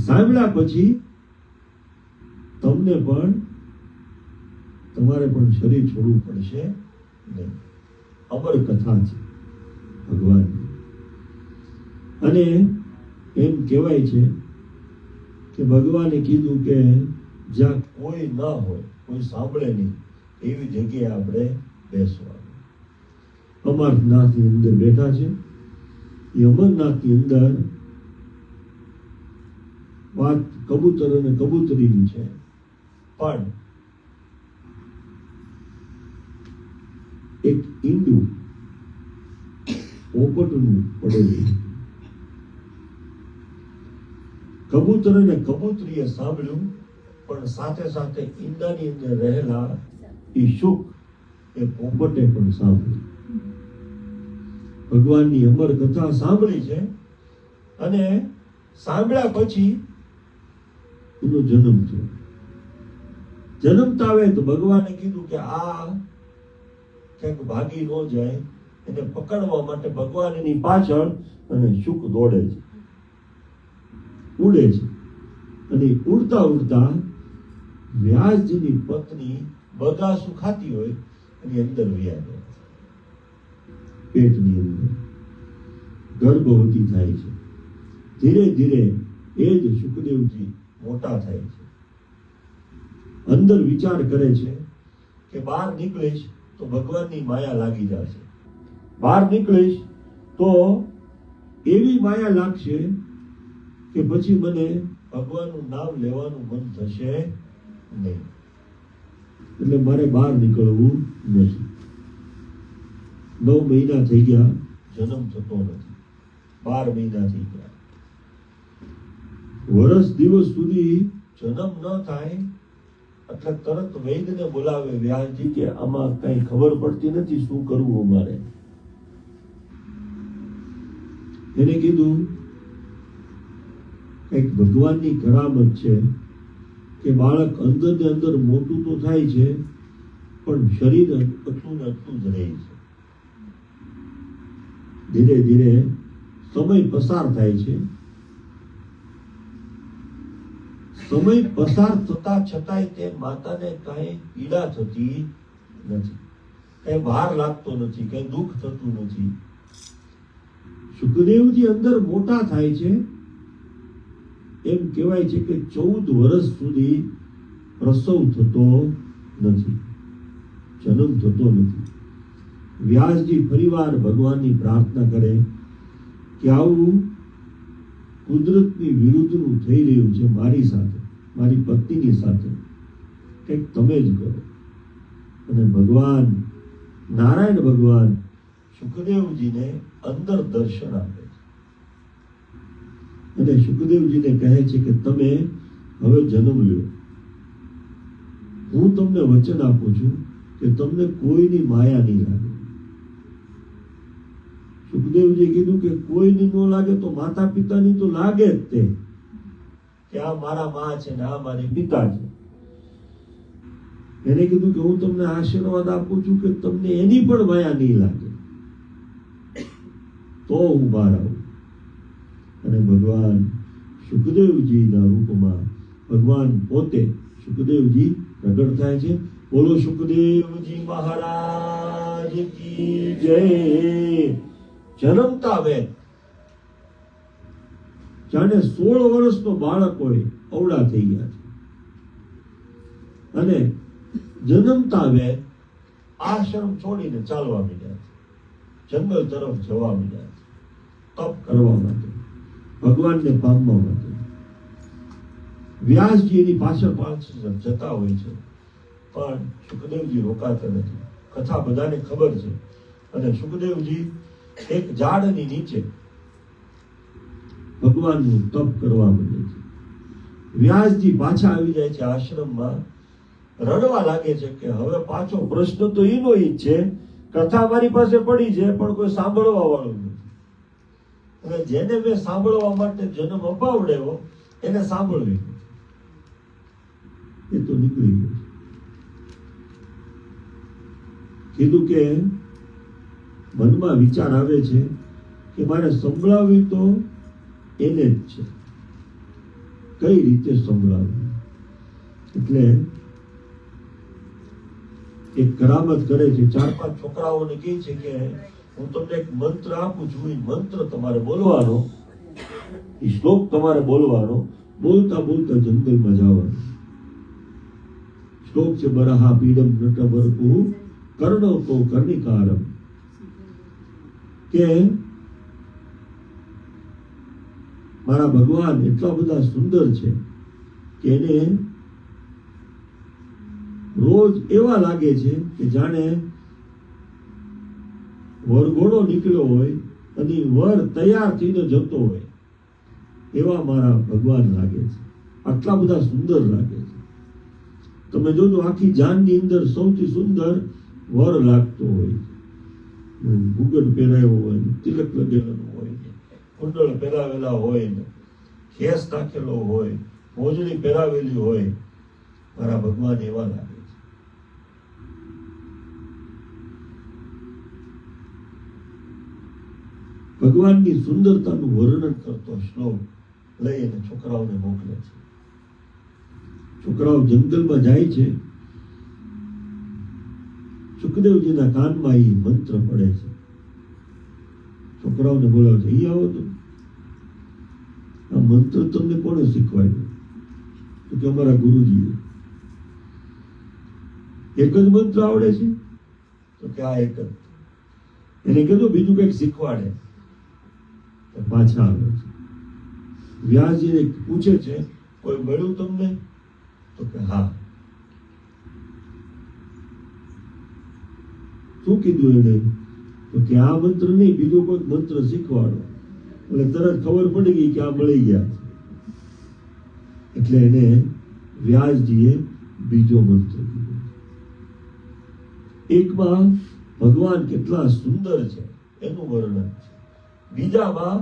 સાંભળ્યા પછી તમને પણ તમારે પણ શરીર છોડવું પડશે નહીં. અમર કથા છે ભગવાનની. અને એમ કહેવાય છે કે ભગવાને કીધું કે જ્યાં કોઈ ન હોય, કોઈ સાંભળે નહીં, એવી જગ્યાએ આપણે બેસવાનું. અમરનાથની અંદર બેઠા છે. એ અમરનાથની અંદર વાત કબૂતર અને કબૂતરીની છે, પણ એક ઈંડું પોપટનું પડેલું. કબૂતર અને કબૂતરીએ સાંભળ્યું, પણ સાથે સાથે ઈંડાની અંદર રહેલા એ શુક એ પોપટે પણ સાંભળ્યું. ભગવાનની અમર કથા સાંભળી છે. અને સાંભળ્યા પછી એનો જન્મ થયો. જન્મતા આવે તો ભગવાને કીધું કે આ ક્યાંક ભાગી ન જાય, એને પકડવા માટે ભગવાન એની પાછળ અને શુક દોડે છે, ઉડે છે. અને ઉડતા ઉડતા વ્યાસજીની પત્ની બગાસું ખાતી હોય એની અંદર વ્યા જાય. પેટની અંદર ગર્ભવતી થાય છે. ધીરે ધીરે એ જ સુખદેવજી મોટા થાય છે. અંદર વિચાર કરે છે કે બહાર નીકળીશ તો ભગવાનની માયા લાગી જશે. બહાર નીકળીશ તો એવી માયા લાગશે કે પછી મને ભગવાનનું નામ લેવાનું મન થશે નહીં. એટલે મારે બહાર નીકળવું નથી. 9 મહિના થઈ ગયા, જન્મ થતો નથી. 12 મહિના થઈ ગયા, વર્ષ દિવસ સુધી જન્મ ન થાય એટલે તરત વૈદ્યને બોલાવે વ્યાસજી કે આમાં કઈ ખબર પડતી નથી, શું કરવું અમારે. એને કીધું કઈક ભગવાનની કરામત છે કે બાળક અંદર ને અંદર મોટું તો થાય છે, પણ શરીર અટલું ને અટલું જ રહે છે. ધીરે ધીરે સમય પસાર થાય છે. સમય પસાર થતા છતાંય તે માતાને કઈ પીડા થતી નથી, કઈ ભાર લાગતો નથી, કઈ દુઃખ થતું નથી. સુખદેવજી અંદર મોટા થાય છે. એમ કહેવાય છે કે 14 વર્ષ સુધી પ્રસવ થતો નથી, જન્મ થતો નથી. વ્યાસજી ફરીવાર ભગવાનની પ્રાર્થના કરે કે આવું કુદરતની વિરુદ્ધનું થઈ રહ્યું છે મારી સાથે, મારી પત્નીની સાથે, કંઈક તમે જ કરો. અને ભગવાન નારાયણ ભગવાન સુખદેવજીને અંદર દર્શન આપે છે. અને સુખદેવજીને કહે છે કે તમે હવે જન્મ લ્યો. હું તમને વચન આપું છું કે તમને કોઈની માયા નહીં લાગે. સુખદેવજી કીધું કે કોઈની ન લાગે તો માતા પિતાની તો લાગે જ તે, કે આ મારા માં છે ને આ મારી પિતા છે. એને કીધું કે હું તમને આશીર્વાદ આપું છું કે તમને એની પણ માયા નહીં લાગે તો હું બહાર આવું. અને ભગવાન સુખદેવજીના રૂપમાં ભગવાન પોતે સુખદેવજી પ્રગટ થાય છે. બોલો સુખદેવજી મહારાજ કી જય. જન્મતા વેદ જાણે 16 વર્ષનો બાળક હોય અવળા થઈ ગયા છે. અને જન્મતા વેદ આશ્રમ છોડીને ચાલવા માંડ્યા છે, જંગલ તરફ જવા માંડ્યા છે, તપ કરવા માટે, ભગવાનને પામવા માટે. વ્યાસજી એની પાછળ પાછળ જતા હોય છે, પણ સુખદેવજી રોકાતા નથી. કથા બધાને ખબર છે. અને સુખદેવજી એક ઝાડની નીચે ભગવાનનું તપ કરવા માંડે છે. વ્યાસજી પાછા આવી જાય છે આશ્રમમાં, રડવા લાગે છે કે હવે પાછો પ્રશ્ન તો એનો જ છે, કથા મારી પાસે પડી છે પણ કોઈ સાંભળવા વાળું નથી. અને જેને મેં સાંભળવા માટે જન્મ અપાવડ્યો એને સાંભળવી એ તો નીકળી ગયો. કીધું કે મનમાં વિચાર આવે છે કે મારે સંભળાવી તો એને જ છે, કઈ રીતે સંભળાવવી. એટલે એક કરામત કરે છે, 4-5 છોકરાઓને કહે છે કે હું તમને એક મંત્ર આપું છું, એ મંત્ર તમારે બોલવાનો, એ શ્લોક તમારે બોલવાનો, બોલતા બોલતા જંગલમાં જવાનું. શ્લોક છે બરહા પીડમ નટવરકુ કર્ણો તો કર્ણિકારમ. કે મારા ભગવાન એટલા બધા સુંદર છે કે એને રોજ એવા લાગે છે કે જાણે વરઘોડો નીકળ્યો હોય અને વર તૈયાર થઈને જતો હોય એવા મારા ભગવાન લાગે છે. આટલા બધા સુંદર લાગે છે. તમે જોજો આખી જાનની અંદર સૌથી સુંદર વર લાગતો હોય, ઘૂંઘટ પહેરાયો હોય, તિલક લગેલું હોય, કુંડળ પહેરાવેલા હોય, ખેસ નાખેલો હોય, મોજડી પહેરાવેલી હોય, મારા ભગવાન એવા લાગે છે. ભગવાનની સુંદરતાનું વર્ણન કરતો શ્લોક લઈ અને છોકરાઓને મોકલે છે. છોકરાઓ જંગલમાં જાય છે. સુખદેવજીના કાનમાં એ મંત્ર પડે છે. છોકરાઓને બોલાવે છે, અહીં આવો તો. આ મંત્ર તમને કોણે શીખવાડ્યો? તો કે અમારા ગુરુજીએ. એક જ મંત્ર આવડે છે? તો કે આ એક જ. એને કીધું બીજું કંઈક શીખવાડે. તો પાછા આવે છે. વ્યાસજીને પૂછે છે, કોઈ મળ્યું તમને? તો કે હા. શું કીધું એને? તો કે આ મંત્ર નહીં, બીજો કોઈ મંત્ર શીખવાડો. એટલે તરત ખબર પડી ગઈ કે આ મળી ગયા. એટલે એને વ્યાસજીએ બીજો મંત્ર કીધો. એકમાં ભગવાન કેટલા સુંદર છે એનું વર્ણન છે, બીજામાં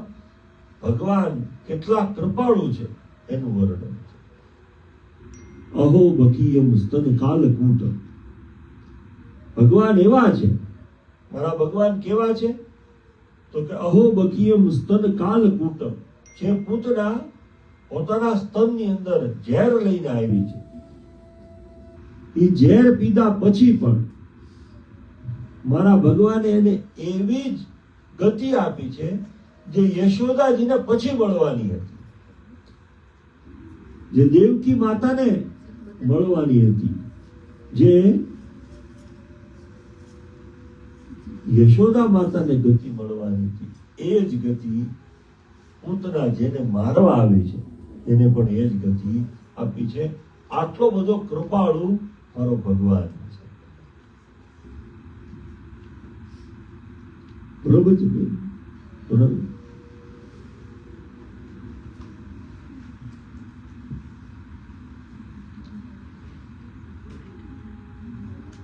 ભગવાન કેટલા કૃપાળુ છે એનું વર્ણન છે. અહો બકીયમ સ્તન કાલકૂટ. ભગવાન એવા છે. મારા ભગવાન કેવા છે? તો કે અહો બકીયમ સ્તન કાલકૂટ. જે પૂતના પોતાના સ્તનની અંદર ઝેર લઈને આવી છે, એ ઝેર પીધા પછી પણ મારા ભગવાને એને એવી જ ગતિ આપી છે જે યશોદાજીને પછી મળવાની હતી, જે દેવકી માતાને મળવાની હતી, જે યશોદા માતાને ગતિ મળવાની હતી. એ જ ગતિ પૂતના જેને મારવા આવી છે એને પણ એ જ ગતિ આપી છે. આટલો બધો કૃપાળુ મારો ભગવાન છે. બરોબર છે? બરોબર.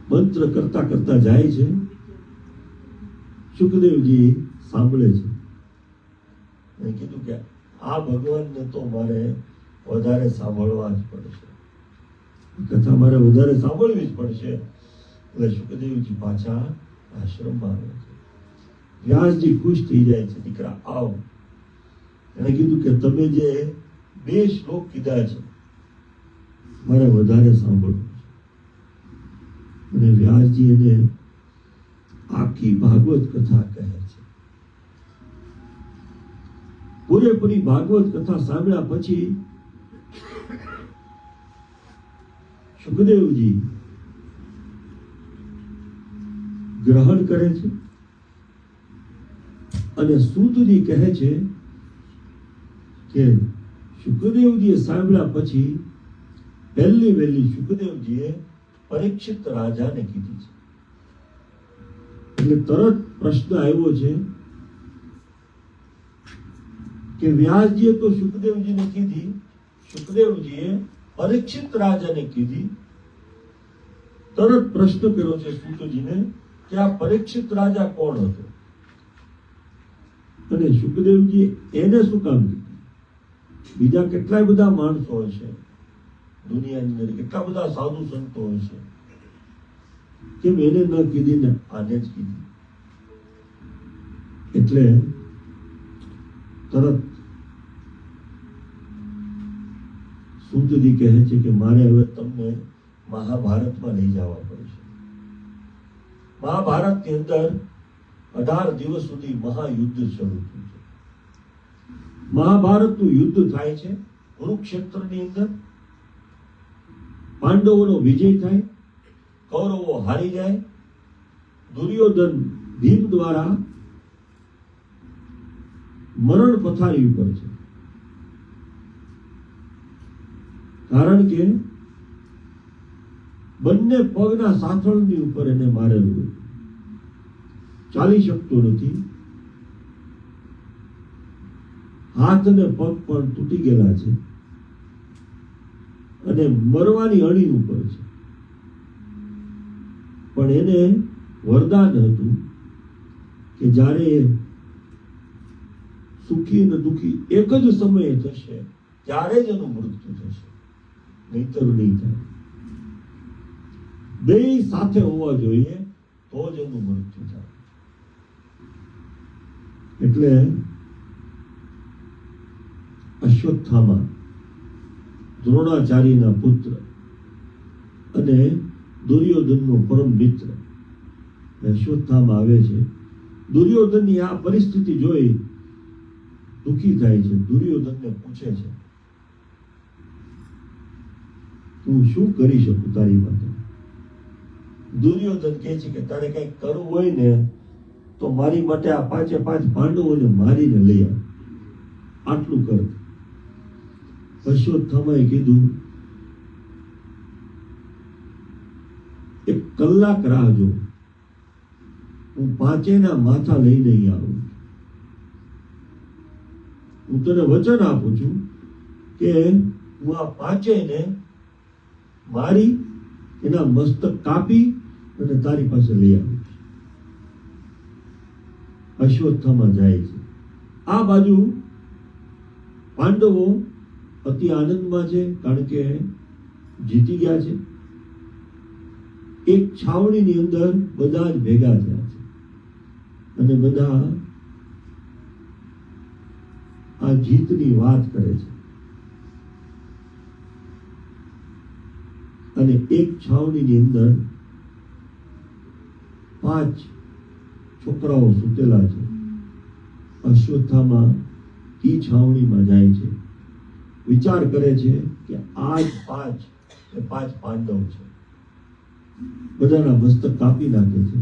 મંત્ર કરતા કરતા જાય છે. સુખદેવજી સાંભળે છે. મેં કીધું કે આ ભગવાનને તો મારે વધારે સાંભળવા જ પડશે, કથા મારે વધારે સાંભળવી જ પડશે. એટલે શુકદેવજી પાછા આશ્રમમાં આવે છે. વ્યાસજી ખુશ થઈ જાય છે, દીકરા આવો. એને કીધું કે તમે જે 2 શ્લોક કીધા છે મારે વધારે સાંભળવું છે. અને વ્યાસજી એને આખી ભાગવત કથા કહે છે. પૂરેપૂરી ભાગવત કથા સાંભળ્યા પછી સુખદેવજી ગ્રહણ કરે છે અને સૂતજી કહે છે કે સુખદેવજીએ સાંભળ્યા પછી પહેલી વહેલી સુખદેવજીએ પરીક્ષિત રાજાને કીધી છે. એટલે તરત પ્રશ્ન આવ્યો છે કે વ્યાસજીએ તો સુખદેવજીને કીધી, સુખદેવજીએ પરીક્ષિત રાજાને કીધી. તરત પ્રશ્ન કર્યો છે સૂતજીને કે આ પરીક્ષિત રાજા કોણ હતો? અને સુખદેવજી એને શું કામ કીધી? બીજા કેટલા બધા માણસો હશે દુનિયાની અંદર, કેટલા બધા સાધુ સંતો હશે, કેમ એને ન કીધી ને આને જ કીધી? એટલે તરત સૂતજી કહે છે કે મારે હવે તમને મહાભારતમાં લઈ જવા પડશે. મહાભારતની અંદર 18 દિવસ સુધી મહાયુદ્ધ શરૂ થયું છે. મહાભારતનું યુદ્ધ થાય છે. કુરુક્ષેત્રની અંદર પાંડવોનો વિજય થાય, કૌરવો હારી જાય. દુર્યોધન ભીમ દ્વારા મરણ પથારી ઉપર છે, કારણ કે બંને પગના સાથળની ઉપર એને મારેલું, ચાલી શકતો નથી. હાથ અને પગ પણ તૂટી ગયેલા છે અને મરવાની અણી ઉપર છે. પણ એને વરદાન હતું કે જ્યારે સુખી અને દુઃખી એક જ સમયે થશે ત્યારે જ એનું મૃત્યુ થશે, નહીતર નહીં થાય. બે સાથે હોવા જોઈએ તો જ એનું મૃત્યુ થાય. એટલે અશ્વત્થામા દ્રોણાચાર્યના પુત્ર અને દુર્યોધનનો પરમ મિત્ર અશ્વત્થામા આવે છે. દુર્યોધનની આ પરિસ્થિતિ જોઈ દુઃખી થાય છે. દુર્યોધનને પૂછે છે હું શું કરી શકું તારી માટે? દુર્યોધન કહે છે કે તારે કંઈક કરવું હોય ને તો મારી માટે આ 5 પાંડવોને મારીને લઈ આવ, આટલું કર. અશ્વત્થામાએ કીધું 1 કલાક રાહ જો, હું 5 માથા લઈને અહીં આવું. હું તને વચન આપું છું કે હું આ 5ને મારી એના મસ્તક કાપી અને તારી પાસે લઈ આવું. અશ્વત્થામા જાય છે. આ બાજુ પાંડવો અતિ આનંદમાં છે, કારણ કે જીતી ગયા છે. એક છાવણીની અંદર બધા જ ભેગા થયા છે અને બધા આ જીતની વાત કરે છે. અને એક છાવણીની અંદર 5 છોકરાઓ સૂતેલા છે. અશ્વત્થામા ઈ છાવણીમાં જાય છે, વિચાર કરે છે કે આ જ 5 પાંડવ છે. બધાના મસ્તક કાપી નાખે છે.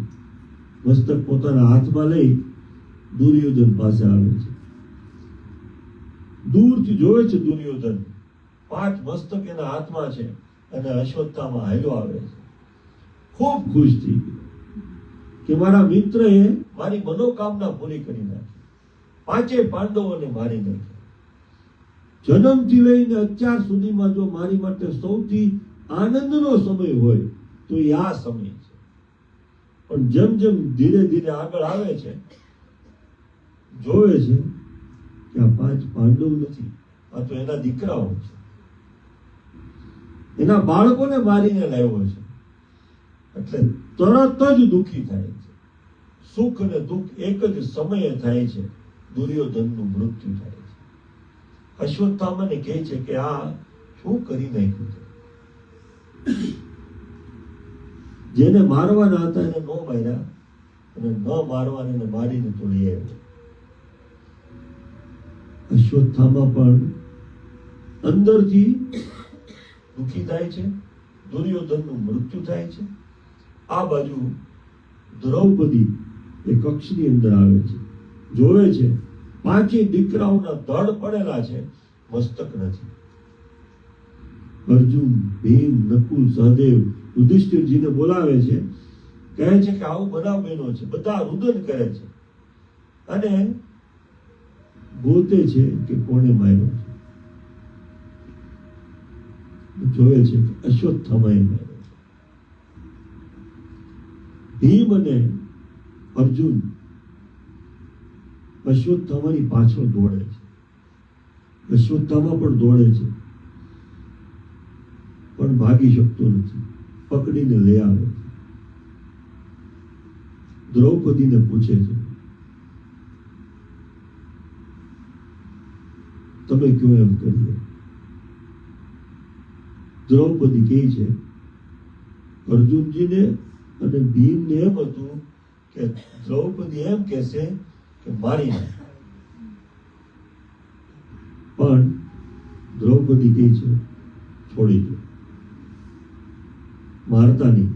મસ્તક પોતાના હાથમાં લઈ દુર્યોધન પાસે આવે છે. દૂરથી જોવે છે દુર્યોધન, 5 મસ્તક એના હાથમાં છે અને અશ્વત્થામા હાલ્યો આવે છે. ખૂબ ખુશ થઈ ગયો કે મારા મિત્રએ મારી મનોકામના પૂરી કરી નાખી, 5 પાંડવોને મારી નાખ્યા. જન્મથી લઈને અત્યાર સુધીમાં જો મારી માટે સૌથી આનંદનો સમય હોય તો એ આ સમય છે. પણ જેમ જેમ ધીરે ધીરે આગળ આવે છે જોવે છે કે આ 5 પાંડવ નથી, આ તો એના દીકરાઓ છે, એના બાળકોને મારીને લાવ્યો છે. એટલે તરત જ દુઃખી થાય છે. સુખ અને દુઃખ એક જ સમયે થાય છે. દુર્યોધનનું મૃત્યુ થાય છે. અશ્વત્થામાને કહે છે કે આ શું કરી નાખ્યું છે? જેને મારવાના હતા એને ન માર્યા, અને ન મારવાને એને મારીને તો લઈ આવ્યો. અશ્વત્થામા પણ અંદરથી દુઃખી થાય છે. દુર્યોધનનું મૃત્યુ થાય છે. આ બાજુ દ્રૌપદી એ કક્ષની અંદર આવે છે, જોવે છે 5 દીકરાઓના ધડ પડેલા છે, મસ્તક નથી. અર્જુન, ભીમ, નકુલ, સહદેવ યુધિષ્ઠિરજીને બોલાવે છે, કહે છે કે આવું બનાવ બન્યો છે. બધા રુદન કરે છે અને ગોતે છે કે કોણે માર્યો છે. જોવે છે કે અશ્વત્થામાએ માર્યો છે. ભીમ અને અર્જુન અશ્વત્થામાની પાછળ દોડે છે. અશ્વત્થામા પણ દોડે છે, પણ ભાગી શકતો નથી. પકડીને લઈ આવે છે. દ્રૌપદીને પૂછે છે, તમે કયો એમ કરીએ? દ્રૌપદી કહે છે, અર્જુનજીને અને ભીમને એમ હતું કે દ્રૌપદી એમ કહેશે કે મારી નાખ, પણ દ્રૌપદી કહે છે છોડી દો, મારતા નહીં.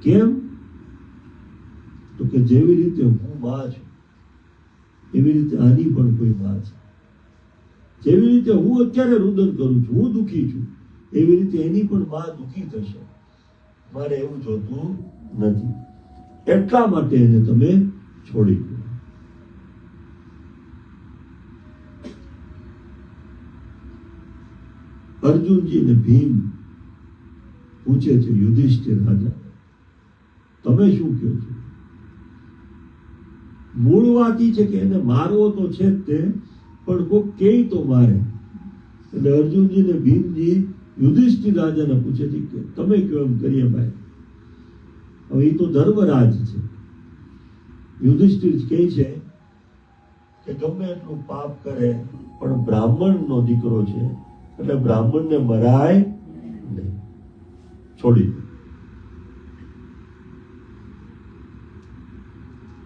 કેમ? તો કે જેવી રીતે હું માં છું એવી રીતે આની પણ કોઈ માં છે. જેવી રીતે હું અત્યારે રુદન કરું છું, હું દુઃખી છું, એવી રીતે એની પણ માં દુઃખી થશે. મારે એવું જોતું નથી. એટલા માટે એને તમે છોડી દો. અર્જુનજી અને ભીમ પૂછે છે યુધિષ્ઠિર રાજા, તમે શું કહો છો? મૂળ વાત ઈ છે કે એને મારવો તો છે જ તે, પણ કોઈ કે તો મારે. એટલે અર્જુનજી ને ભીમજી યુધિષ્ઠિર રાજાને પૂછે છે કે તમે કયો એમ કરીએ ભાઈ. હવે એ તો ધર્મરાજ છે. યુધિષ્ઠિર કહે છે કે ગમે એટલું પાપ કરે પણ બ્રાહ્મણનો દીકરો છે, એટલે બ્રાહ્મણને મરાય નહીં, છોડી દે.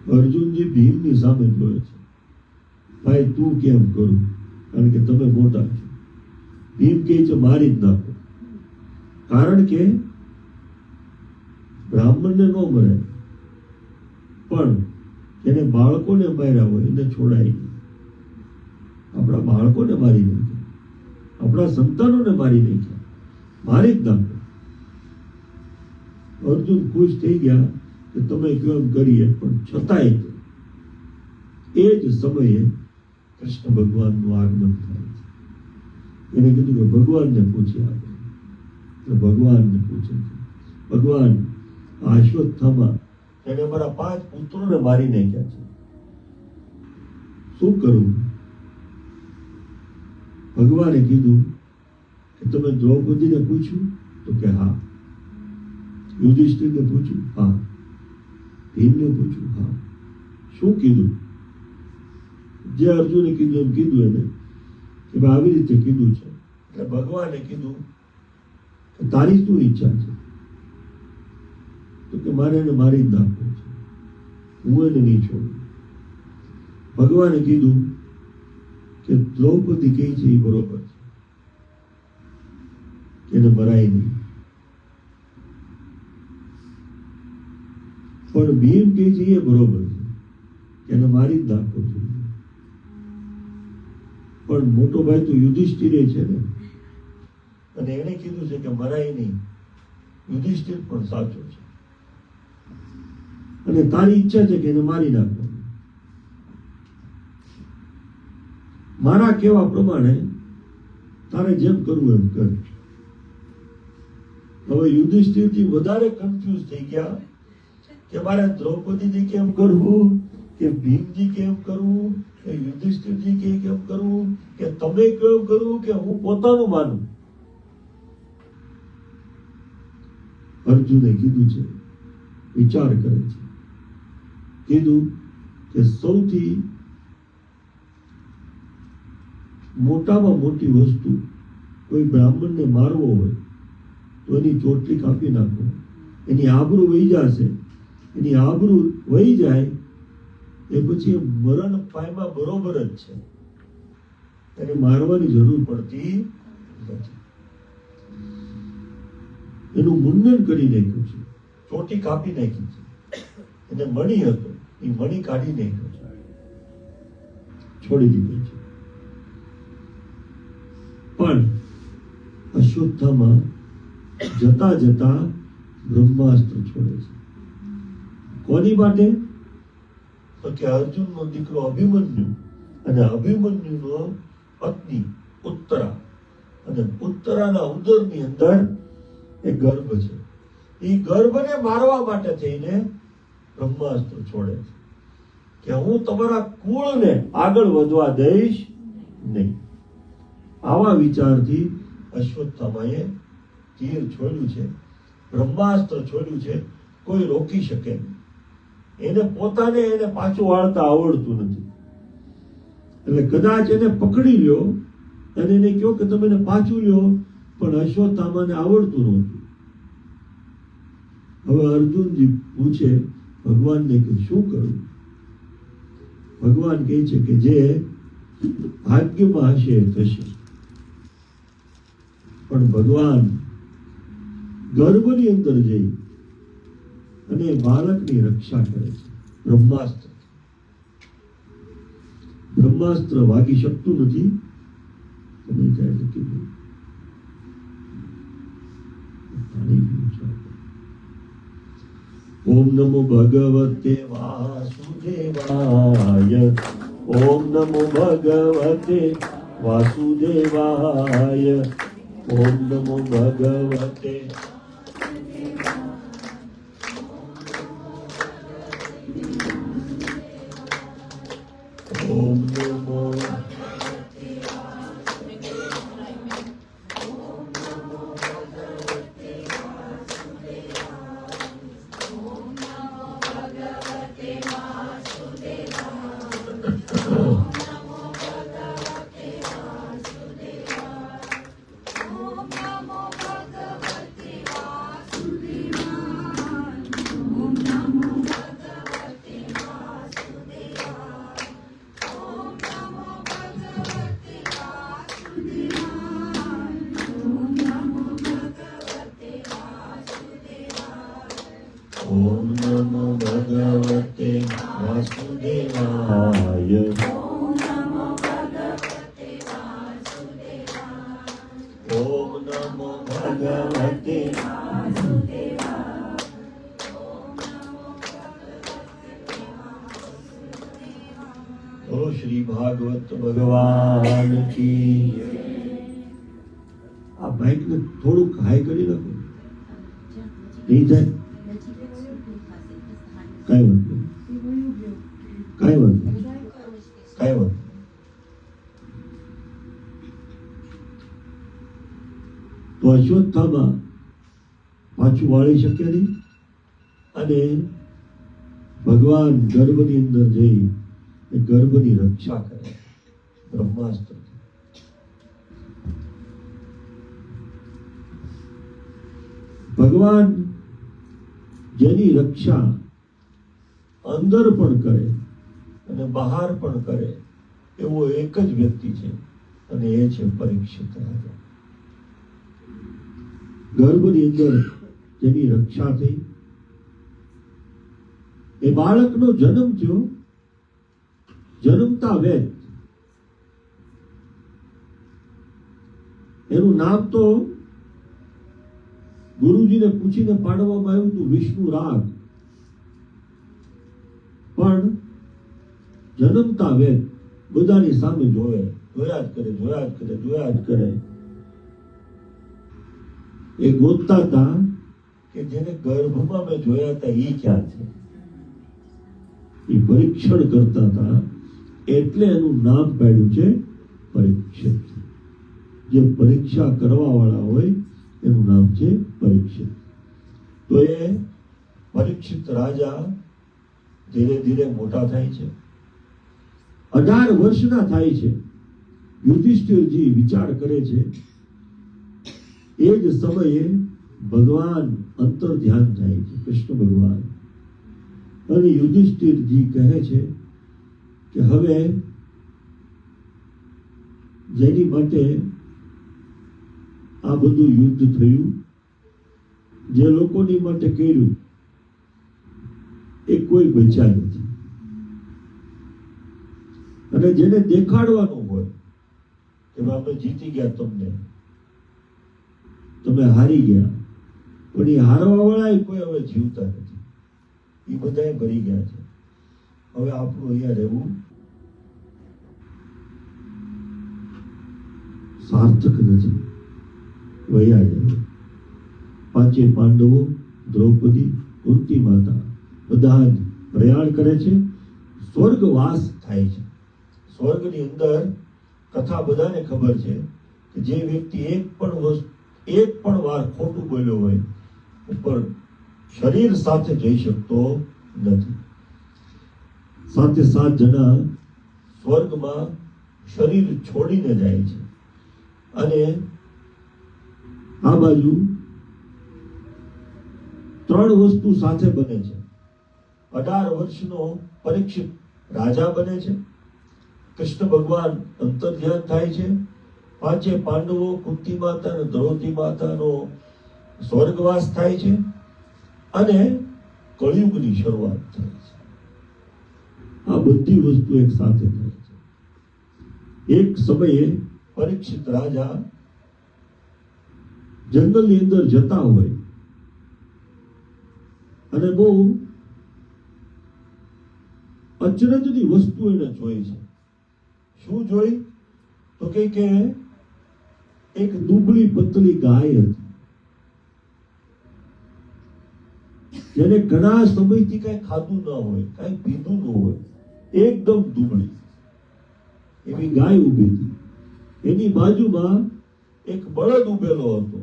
અર્જુનજી ભીમની સામે જોયે છે, ભાઈ તું કેમ કરું, કારણ કે તમે મોટા છો. ભીમ કહે છે મારી જ નાખો, કારણ કે બ્રાહ્મણને ન મરે, પણ એને બાળકોને માર્યા હોય એને છોડાય. આપણા બાળકોને મારી નાખ્યા, આપણા સંતાનોને મારી નાખ્યા, મારી જ નાખો. અર્જુન ખુશ થઈ ગયા કે તમે કયો એમ કરીએ, પણ છતાંય એ જ સમયે કૃષ્ણ ભગવાનનું આગમન થાય છે. એને કીધું કે ભગવાનને પૂછી આપો. એટલે ભગવાનને પૂછે છે, ભગવાન આ અશ્વત્થામા એને મારા 5 પુત્રોને મારી નાખ્યા છે, શું કરું? ભગવાને કીધું કે તમે દ્રૌપદીને પૂછ્યું? તો કે હા. યુધિષ્ઠિરને પૂછ્યું? હા. ભીમને પૂછ્યું? હા. શું કીધું? જે અર્જુને કીધું એમ કીધું એને કે ભાઈ આવી રીતે કીધું છે. એટલે ભગવાને કીધું કે તારી શું ઈચ્છા છે? તો કે મારે એને મારી જ નાખવો છે, હું એને નહીં છોડું. ભગવાને કીધું કે દ્રૌપદી કહે છે એ બરોબર છે, એને મરાય નહીં. પણ ભીમ કહે છે એ બરોબર છે, એને મારી જ નાખવો છે. પણ મોટો ભાઈ તો યુધિષ્ઠિરે છે ને, અને એને કીધું છે કે મરાય નહીં. યુધિષ્ઠિર પણ સાચો છે, અને તારી ઈચ્છા છે કે એને મારી નાખો. મારા કહેવા પ્રમાણે તારે જેમ કરવું એમ કર. હવે યુધિષ્ઠિરજી વધારે કન્ફ્યુઝ થઈ ગયા કે મારે દ્રૌપદીને કેમ કરવું, કે ભીમજી કેમ કરવું, કે યુધિષ્ઠિરજી કે કેમ કરવું, કે તમે કેમ કરવું, કે હું પોતાનું માનું? અર્જુને કીધું છે, વિચાર કરે છે, કીધું કે સૌથી મોટામાં મોટી વસ્તુ, કોઈ બ્રાહ્મણને મારવો હોય તો એની ચોટલી કાપી નાખો, એની આબરૂ વહી જશે. એની આબરૂ વહી જાય એ પછી મરણ પાયમાં બરોબર જ છે, એને મારવાની જરૂર પડતી નથી. એનું મુંડન કરી નાખ્યું છે, ચોટી કાપી નાખી છે. એને મણી હતો, એ મણી કાઢી નાખ્યો છે, છોડી દીધો છે. પણ અશ્વત્થામા જતા જતા બ્રહ્માસ્ત્ર છોડે છે. કોની માટે? તો કે અર્જુનનો દીકરો અભિમન્યુ અને અભિમન્યુનો પત્ની ઉત્તરા, અને ઉત્તરાના ઉદરની અંદર એક ગર્ભ છે. એ ગર્ભને મારવા માટે થઈને બ્રહ્માસ્ત્ર છોડે છે કે હું તમારા કુળને આગળ વધવા દઈશ નહીં. આવા વિચારથી અશ્વત્થામાએ તીર છોડ્યું છે, બ્રહ્માસ્ત્ર છોડ્યું છે. કોઈ રોકી શકે નહીં. એને પોતાને એને પાછું વાળતા આવડતું નથી, એટલે કદાચ એને પકડી લ્યો અને એને કહો કે તમે એને પાછું લ્યો, પણ અશ્વત્થામાને આવડતું નહોતું. હવે અર્જુનજી પૂછે ભગવાનને કે શું કરું? ભગવાન કહે છે કે જે ભાગ્યમાં હશે એ થશે. પણ ભગવાન ગર્ભની અંદર જઈ અને બાળકની રક્ષા કરે છે. બ્રહ્માસ્ત્ર, બ્રહ્માસ્ત્ર વાગી શકતું નથી. તમે ત્યારે કીધું ઓમ નમો ભગવતે વાસુદેવાય, ઓમ નમો ભગવતે વાસુદેવાય, ઓમ નમો ભગવતે ઓમ નમો ભગવતે વાસુદેવાય, ઓમ નમો ભગવતે બોલો શ્રી ભાગવત ભગવાન કી. આ બાઈક ને થોડુંક હાઈ કરી નાખો, નહીં થાય કઈ વાંધો કઈ વાંધો કઈ વાંધો. તો અશ્વત્થામા પાછું વાળી શકે નહીં, અને ભગવાન ગર્ભની અંદર જઈ એ ગર્ભની રક્ષા કરે બ્રહ્માસ્ત્ર. ભગવાન જેની રક્ષા અંદર પણ કરે અને બહાર પણ કરે એવો એક જ વ્યક્તિ છે, અને એ છે પરીક્ષિત રાજા. ગર્ભની અંદર જેની રક્ષા થઈ, એ બાળકનો જન્મ થયો. જન્મતા વેદ એનું નામ તો ગુરુજીને પૂછીને પાડવામાં આવ્યું હતું વિષ્ણુ રાગ, પણ જન્મતા વેદ બધાની સામે જોયા જ કરે. એ ગોતતા હતા કે જેને ગર્ભમાં મેં જોયા હતા એ ક્યાં છે, એ પરીક્ષણ કરતા હતા, એટલે એનું નામ પાડ્યું છે પરીક્ષિત. જે પરીક્ષા કરવા વાળા હોય એનું નામ છે પરીક્ષિત. તો એ પરીક્ષિત રાજા ધીરે ધીરે મોટા થાય છે. 18 વર્ષના થાય છે. યુધિષ્ઠિરજી વિચાર કરે છે. એ જ સમયે ભગવાન અંતર ધ્યાન થાય છે, કૃષ્ણ ભગવાન. અને યુધિષ્ઠિરજી કહે છે કે હવે જેની માટે આ બધું યુદ્ધ થયું, જે લોકોની માટે કર્યું, એ કોઈ બચ્યા નથી. અને જેને દેખાડવાનું હોય કે આપણે જીતી ગયા, તમે હારી ગયા, પણ એ હારવા વાળા કોઈ હવે જીવતા નથી. એ બધા ભરી ગયા છે. હવે આપણું અહીંયા રહેવું સાર્થક નથી. વયા જાય. 5 પાંડવો, દ્રૌપદી, કુંતી માતા બધા જ પ્રયાણ કરે છે. સ્વર્ગવાસ થાય છે. સ્વર્ગની અંદર કથા બધાને ખબર છે કે જે વ્યક્તિ એક પણ વાર ખોટું બોલ્યો હોય ઉપર શરીર સાથે જઈ શકતો નથી. 7 જણા સ્વર્ગમાં શરીર છોડીને જાય છે. અને આ બાજુ 3 વસ્તુ સાથે બને છે. 18 વર્ષનો પરીક્ષિત રાજા બને છે. કૃષ્ણ ભગવાન અંતર ધ્યાન થાય છે. 5 પાંડવો, કુંતી માતા અને દ્રૌપદી માતાનો સ્વર્ગવાસ થાય છે. અને કળિયુગની શરૂઆત થાય છે. આ બધી વસ્તુ એક સાથે થાય છે. એક સમયે પરીક્ષિત રાજા જંગલની અંદર જતા હોય અને બહુ અચરજની વસ્તુ એને જોઈ છે. શું જોઈ? તો કે એક દુબળી પતલી ગાય હતી, જેને ઘણા સમયથી કઈ ખાધું ન હોય, કઈ પીધું ન હોય, એકદમ દુબળી એવી ગાય ઊભી હતી. એની બાજુમાં એક બળદ ઉભેલો હતો,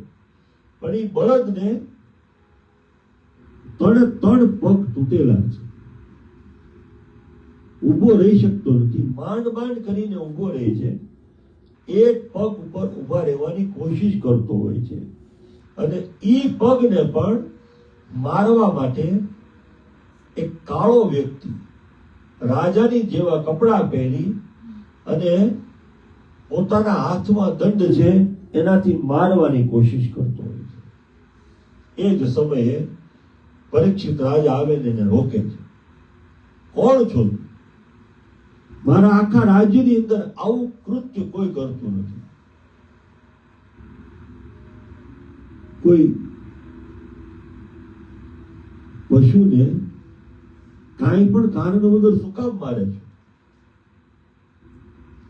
પણ એ બળદને 3 પગ તૂટેલા છે. ઊભો રહી શકતો નથી. માંડ કરીને ઊભો રહે છે. એક પગ ઉપર ઊભા રહેવાની કોશિશ કરતો હોય છે. અને ઈ પગને પણ મારવા માટે એક કાળો વ્યક્તિ રાજાની જેવા કપડાં પહેરી અને પોતાના હાથમાં દંડ છે એનાથી મારવાની કોશિશ કરતો હોય છે. એ જ સમયે પરીક્ષિત રાજા આવે ને એને રોકે છે. કોણ છો? મારા આખા રાજ્યની અંદર આવું કૃત્ય કોઈ કરતું નથી. કોઈ પશુને કાંઈ પણ કારણ વગર શું કામ મારે છે?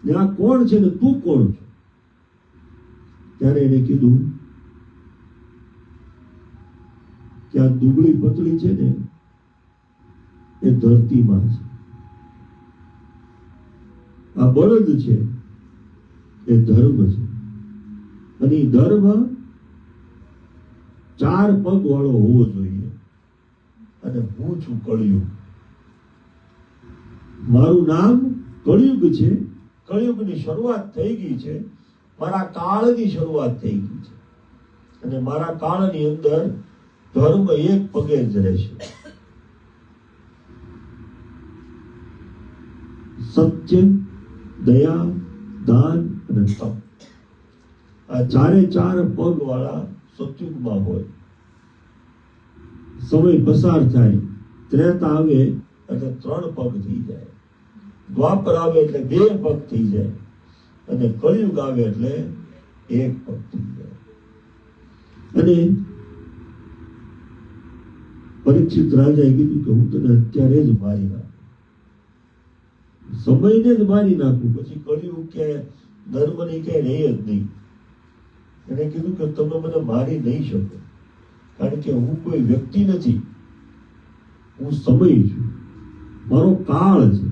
ને આ કોણ છે ને તું કોણ છો? ત્યારે એને કીધું કે આ દુબળી પતળી છે ને એ ધરતીમાં છે. આ બળદ છે એ ધર્મ છે. અને એ ધર્મ 4 પગ વાળો હોવો જોઈએ. અને હું છું કળિયુગ. મારું નામ કળિયુગ છે. કળિયુગની શરૂઆત થઈ ગઈ છે. મારા કાળની શરૂઆત થઈ ગઈ છે. અને મારા કાળની અંદર ધર્મ એક પગે જ રહેશે. સત્ય, દયા, દાન અને તપ. આ 4 પગ વાળા સતયુગમાં હોય. સમય પસાર થાય, ત્રેતા આવે એટલે 3 પગ થઈ જાય, દ્વાપર આવે એટલે 2 પગ થઈ જાય, અને કળિયુગ આવે એટલે 1 પગ થઈ જાય. અને પરીક્ષિત રાજાએ કીધું કે હું તને અત્યારે જ મારી નાખું, સમયને જ મારી નાખું, પછી કળિયુગ કે ધર્મની કે રહે જ નહીં. એને કીધું કે તમે મને મારી નહીં શકો, કારણ કે હું કોઈ વ્યક્તિ નથી, હું સમય છું. મારો કાળ છે.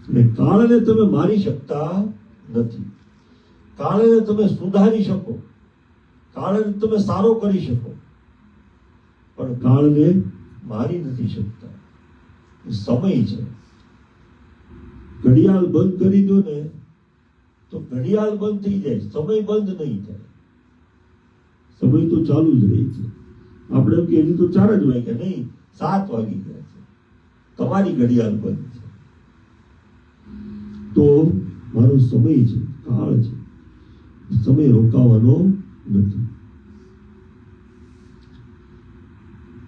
અને કાળને તમે મારી શકતા નથી. કાળને તમે સુધારી શકો, કાળને તમે સારો કરી શકો, પણ કાળને મારી નથી શકતા. સમય છે. ઘડિયાળ બંધ કરી દો ને તો ઘડિયાળ બંધ થઈ જાય, સમય બંધ નહીં થાય. સમય તો ચાલુ જ રહે છે. આપણે એમ કે હજી તો 4 જ વાગ્યા, નહીં 7 વાગી ગયા છે, તમારી ઘડિયાળ બંધ છે. તો મારો સમય છે, કાળ છે, સમય રોકાવાનો નથી.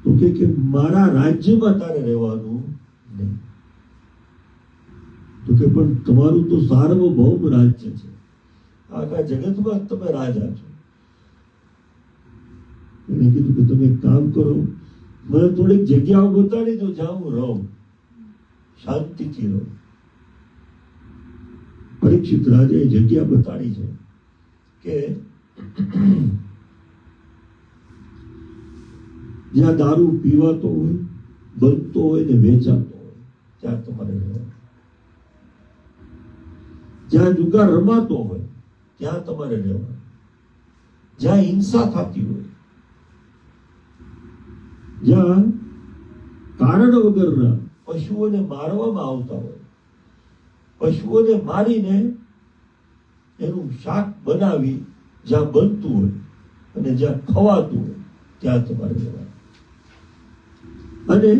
તો કે મારા રાજ્યમાં તારે રહેવાનું નહીં. તો કે પણ તમારું તો સાર્વભૌમ રાજ્ય છે, આખા જગતમાં તમે રાજા છો. એને કીધું કે તમે એક કામ કરો, મને થોડીક જગ્યાઓ બતાડી દો જ્યાં હું રહું, શાંતિથી રહું. પરીક્ષિત રાજાએ જગ્યા બતાડી છે કે જ્યાં દારૂ પીવાતો હોય, બનતો હોય ને વેચાતો હોય ત્યાં તમારે રહેવાનું. જ્યાં જુગાર રમાતો હોય ત્યાં તમારે રહેવાનું. જ્યાં હિંસા થતી હોય, જ્યાં કારણ વગરના પશુઓને મારવામાં આવતા હોય, પશુઓને મારીને એનું શાક બનાવી જ્યાં બનતું હોય અને જ્યાં ખવાતું હોય ત્યાં તમારે રહેવાનું. અને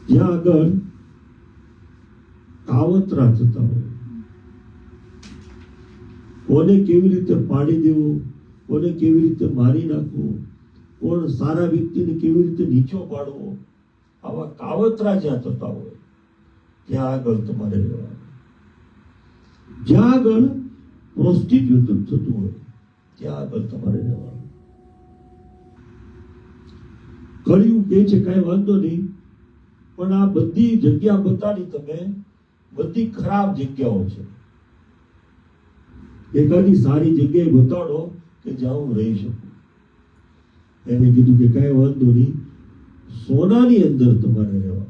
જ્યાં આગળ કાવતરા થતા હોય, કોને કેવી રીતે પાડી દેવું, કોને કેવી રીતે મારી નાખવું, કોણ સારા વ્યક્તિને કેવી રીતે નીચો પાડવો, આવા કાવતરા જ્યાં થતા હોય ત્યાં આગળ તમારે રહેવાનું. જ્યાં આગળ પ્રોસ્ટિટ્યુશન થતું હોય ત્યાં આગળ તમારે રહેવાનું. કળિયુગ કે છે કઈ વાંધો નહીં, પણ આ બધી જગ્યા બતાડી તમે, બધી ખરાબ જગ્યાઓ છે. એકાદી સારી જગ્યાએ બતાડો કે જ્યાં હું રહી શકું. એને કીધું કે કઈ વાંધો નહીં, સોનાની અંદર તમારે રહેવાનું.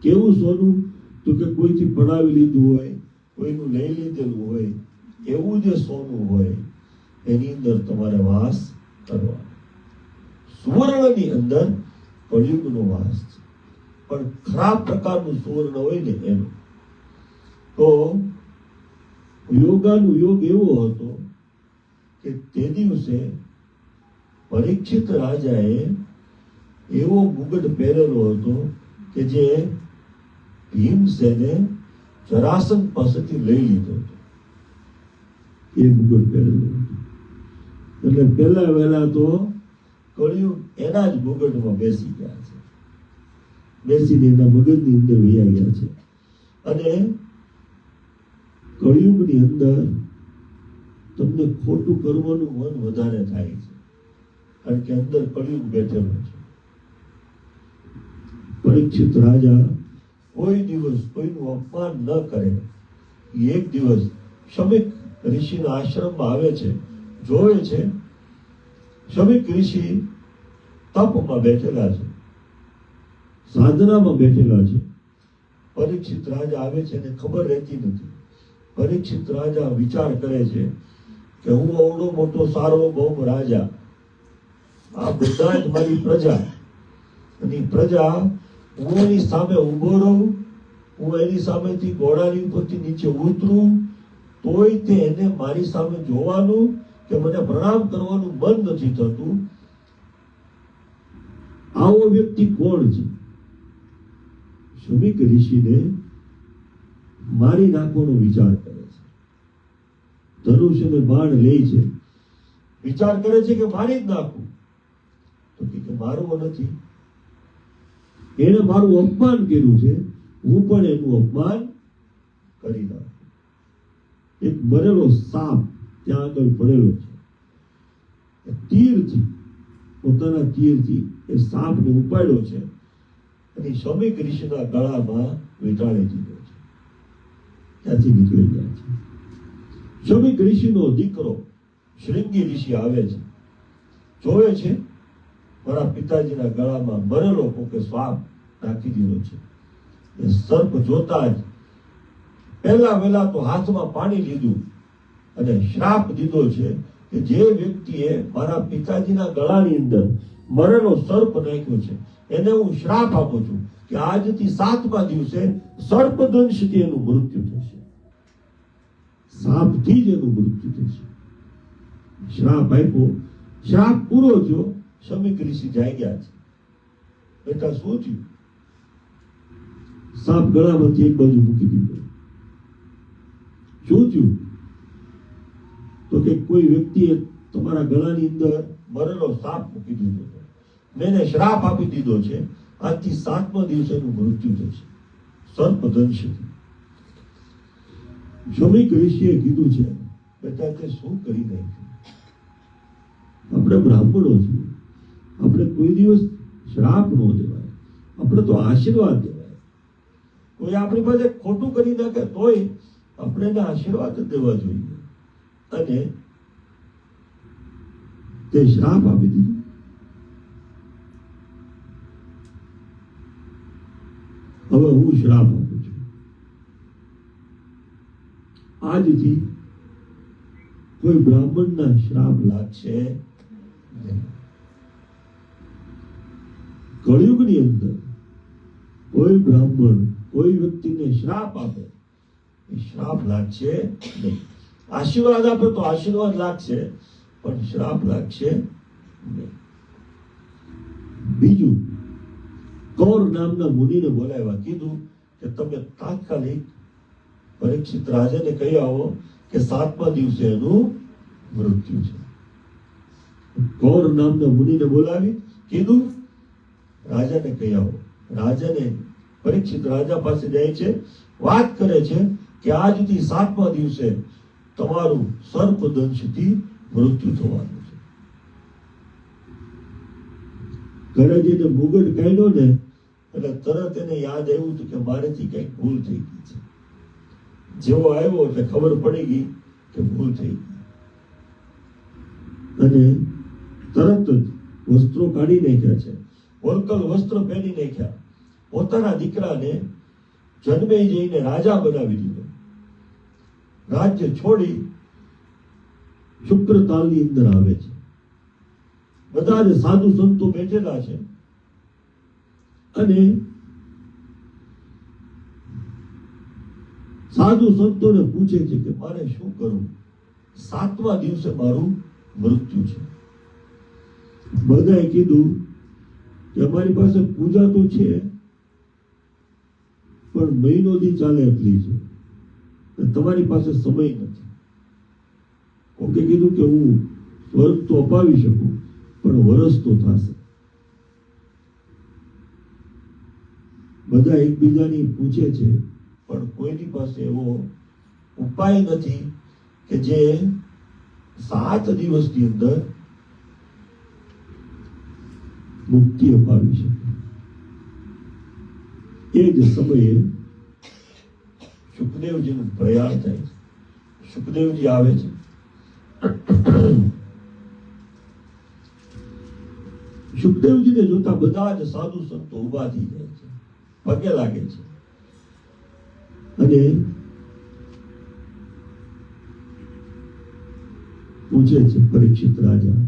કેવું સોનું? તો કે કોઈથી પડાવી લીધું હોય, કોઈનું લઈ લીધેલું હોય, એવું જે સોનું હોય એની અંદર તમારે વાસ કરવાનો. સુવર્ણની અંદર કળિયુગનો વાસ છે, પણ ખરાબ પ્રકારનું સુવર્ણ હોય ને એનું. તો યોગાનું યોગ એવો હતો કે તે દિવસે પરીક્ષિત રાજાએ એવો મુગટ પહેરેલો હતો કે જે ભીમસેને જરાસંઘ પાસેથી લઈ લીધો હતો. એ મુગટ પહેરેલો હતો. એટલે પહેલા વહેલા તો કળિયુગ એના જ મુગટમાં બેસી ગયા છે, બેસીને એના મગજની અંદર વહી ગયા છે. અને કળિયુગની અંદર તમને ખોટું કરવાનું મન વધારે થાય છે, કારણ કે અંદર કળિયુગ બેઠેલો છે. પરીક્ષિત રાજા કોઈ દિવસ કોઈનું અપમાન ન કરે. એક દિવસ શમીક ઋષિના આશ્રમમાં આવે છે, જોવે છે શમીક ઋષિ તપમાં બેઠેલા છે, સાધનામાં બેઠેલા છે. પરીક્ષિત રાજા આવે છે એને ખબર રહેતી નથી. પરીક્ષિત રાજા વિચાર કરે છે કે હું અવડો મોટો સાર્વભૌમ રાજા, આ બધા જ મારી પ્રજા, અને પ્રજા હું એની સામે ઉભો રહું, હું એની સામેથી ઘોડાની ઉપરથી નીચે ઉતરું તોય તે એને મારી સામે જોવાનું કે મને પ્રણામ કરવાનું મન નથી થતું. આવો વ્યક્તિ કોણ છે? શમીક ઋષિને મારી નાખવાનો વિચાર કરે છે. ધનુષ અને બાણ લે છે, વિચાર કરે છે કે મારી જ નાખું. તો કે મારવો નથી, એને મારું અપમાન કર્યું છે, હું પણ એનું અપમાન કરી નાખું. એક મરેલો સાપ ત્યાં આગળ પડેલો છે, તીરથી, પોતાના તીરથી એ સાપને ઉપાડ્યો છે અને શમીક ઋષિના ગળામાં વીંટાળી દીધો છે. ત્યાંથી નીકળી ગયા છે. શમીક ઋષિનો દીકરો શૃંગી ઋષિ આવે છે જોવે છે મારા પિતાજીના ગળામાં મરેલો કોકે શ્રાપ નાખી દીધો છે. એ સર્પ જોતા જ પહેલા તો હાથમાં પાણી લીધું અને શ્રાપ દીધો છે કે જે વ્યક્તિએ મારા પિતાજીના ગળાની અંદર મરેલો સર્પ નાખ્યો છે એને હું શ્રાપ આપું છું કે આજથી 7મા દિવસે સર્પદંશથી એનું મૃત્યુ થશે. સાપથી જ એનું મૃત્યુ થશે. શ્રાપ આપ્યો, શ્રાપ પૂરો થયો, શમીક ઋષિ જાગ્યા છે. બેટા શું થયું? સાપ ગળામાંથી એક બાજુ મૂકી દીધો. શું થયું? તો કે કોઈ વ્યક્તિએ તમારા ગળાની અંદર મરેલો સાપ મૂકી દીધો છે. મેં એને શ્રાપ આપી દીધો છે, આજથી 7મા દિવસે એનું મૃત્યુ થશે સર્પદંશથી. શમીક ઋષિએ કીધું છે બેટા તે શું કરી નાખ્યું? આપણે બ્રાહ્મણો છીએ, આપણે કોઈ દિવસ શ્રાપ ન દેવાય, આપણે તો આશીર્વાદ દેવાય. કોઈ આપણી પાસે ખોટું કરી નાખે તોય આપણે એને આશીર્વાદ જ દેવા જોઈએ. અને તે શ્રાપ આપી દીધો. હવે હું શ્રાપ આપું છું, આજથી કોઈ બ્રાહ્મણના શ્રાપ લાગશે નહીં. કળિયુગની અંદર કોઈ બ્રાહ્મણ કોઈ વ્યક્તિને શ્રાપ આપે એ શ્રાપ લાગશે નહીં. આશીર્વાદ આપે તો આશીર્વાદ લાગશે, પણ શ્રાપ લાગશે નહીં. બીજું, કૌર નામના મુનિને બોલાવ્યા, કીધું કે તમે તાત્કાલિક પરીક્ષિત રાજાને કહી આવો કે 7મા દિવસે એનું મૃત્યુ છે. કૌર નામના મુનિને બોલાવી કીધું રાજાને કહી આવો. રાજાને પરીક્ષિત રાજા પાસે જાય છે, વાત કરે છે કે આજથી 7મા દિવસે તમારું સર્પદંશથી મૃત્યુ થવાનું છે. ઘરે જઈને મુગટ કાઢ્યો ને એટલે તરત એને યાદ આવ્યું હતું કે મારેથી કઈક ભૂલ થઈ ગઈ છે. જેવો આવ્યો એટલે ખબર પડી ગઈ કે ભૂલ થઈ ગઈ અને તરત જ વસ્ત્રો કાઢી નાખ્યા છે, વલ્કલ વસ્ત્ર પહેરી નાખ્યા. પોતાના દીકરાને જન્મે જઈને રાજા બનાવી દીધો. રાજ્ય છોડી શુક્રતાલની અંદર આવે છે. બધા જ સાધુ સંતો બેઠેલા છે અને સાધુ સંતોને પૂછે છે કે મારે શું કરવું? 7મા દિવસે મારું મૃત્યુ છે. બધાએ કીધું કે અમારી પાસે પૂજા તો છે પણ મહિનો દી ચાલે એટલી છે, તમારી પાસે સમય નથી. કોકે કીધું કે હું સ્વર્ગ તો અપાવી શકું પણ વરસ તો થશે. બધા એકબીજાની પૂછે છે પણ કોઈની પાસે એવો ઉપાય નથી કે જે 7 દિવસની અંદર મુક્તિ અપાવી શકે. એ જ સમયે સુખદેવજીનું પ્રયાણ થાય છે. સુખદેવજી આવે છે. સુખદેવજીને જોતા બધા જ સાધુ સંતો ઉભા થઈ જાય છે, પગે લાગે છે અને પૂછે છે પરીક્ષિત રાજા,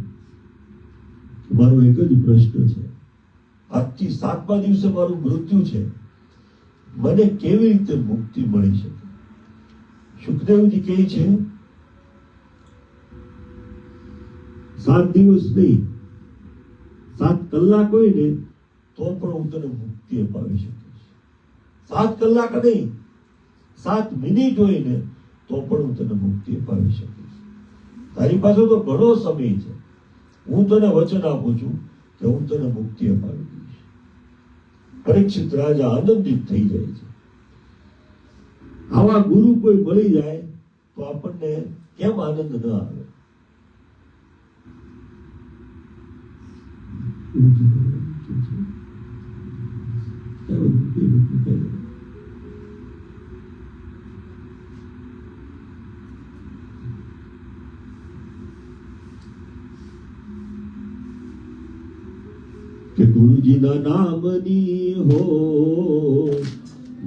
મારો એક જ પ્રશ્ન છે, આજથી 7મા દિવસે મારું મૃત્યુ છે, મને કેવી રીતે મુક્તિ મળી શકે? સુખદેવજી કહે છે 7 દિવસ નહીં, 7 કલાક હોય ને તો પણ હું તને મુક્તિ અપાવી શકીશ. 7 કલાક નહીં, 7 મિનિટ હોય ને તો પણ હું તને મુક્તિ અપાવી શકીશ. તારી પાસે તો ઘણો સમય છે. હું તને વચન આપું છું કે હું તને મુક્તિ અપાવી દઈશ. પરીક્ષિત રાજા આનંદિત થઈ જાય છે. આવા ગુરુ કોઈ મળી જાય તો આપણને કેમ આનંદ ન આવે? ગુરુજીના નામની હો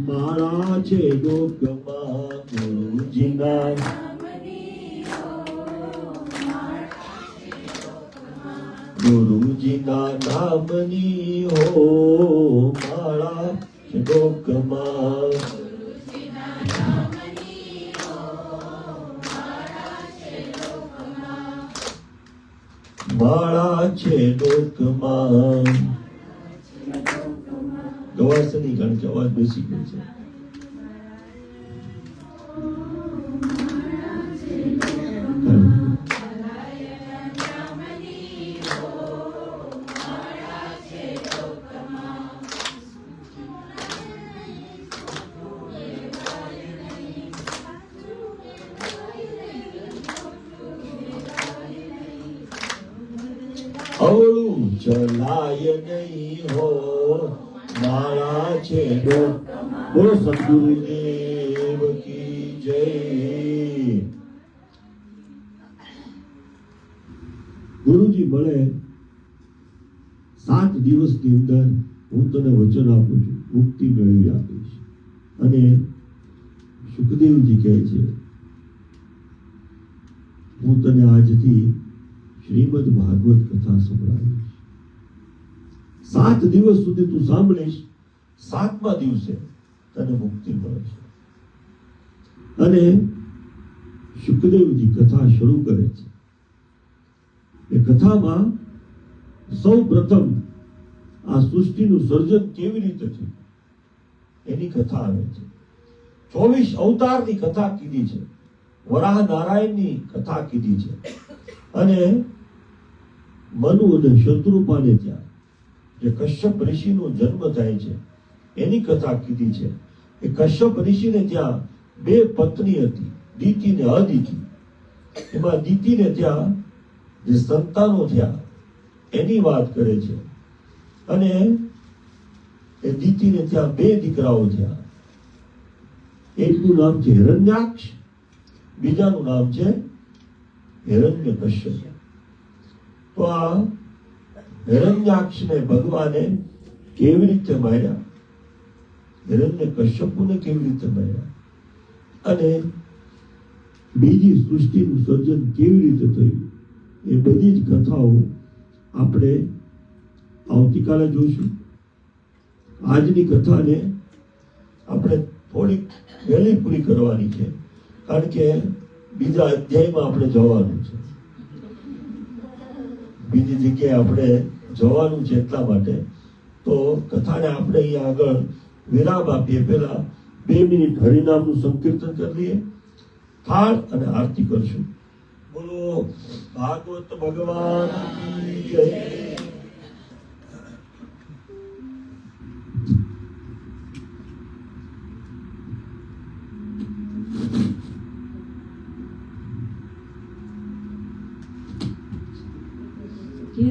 માળા છે લોકમાં, ગુરુજીના ગુરુજીના નામની હો માળા છે લોકમાં, માળા છે લોકમાં. ગવાશે નહીં કારણ કે અવાજ બેસી ગયો છે. અવળું ચલાય નહીં હો માળા છે લોકમાં. બોલો સદગુરુદેવ કી જય. ગુરુજી મળે 7 દિવસની અંદર હું તને વચન આપું છું, મુક્તિ મેળવી આપીશ. અને સુખદેવજી કહે છે હું તને આજથી શ્રીમદ ભાગવત કથા સંભળાવીશ. 7 દિવસ સુધી તું સાંભળીશ, 7મા દિવસે તને મુક્તિ મળશે. અને સુખદેવજી કથા શરૂ કરે છે. એ કથામાં સૌ પ્રથમ આ સૃષ્ટિનું સર્જન કેવી રીતે થયું એની કથા આવે છે. 24 અવતારની કથા કીધી છે, વરાહ નારાયણની કથા કીધી છે. અને મનુ અને શત્રુપાને ત્યાં જે કશ્યપ ઋષિનો જન્મ થાય છે એની કથા કીધી છે. એ કશ્યપ ઋષિને ત્યાં 2 પત્ની હતી, દિતિ ને અદિતિ. એમાં દિતિને ત્યાં જે સંતાનો થયા એની વાત કરે છે. અને એ દિતિને ત્યાં 2 દીકરાઓ થયા. એકનું નામ છે હિરણ્યાક્ષ, બીજાનું નામ છે હિરણ્યકશ્યપ. તો આ હિરણ્યાક્ષને ભગવાને કેવી રીતે માર્યા, હિરણ્યકશ્યપને કેવી રીતે માર્યા, અને બીજી સૃષ્ટિનું સર્જન કેવી રીતે થયું એ બધી જ કથાઓ આપણે આવતીકાલે જોઈશું. આજની કથાને આપણે થોડીક વહેલી પૂરી કરવાની છે કારણ કે બીજા અધ્યાયમાં આપણે જવાનું છે, બીજી જગ્યાએ આપણે જવાનું છે. એટલા માટે તો કથાને આપણે અહીંયા આગળ વિરામ આપીએ. પહેલા 2 મિનિટ હરિનામનું સંકીર્તન કરી લઈએ, થાળ અને આરતી કરશું. બોલો ભાગવત ભગવાન કી જય.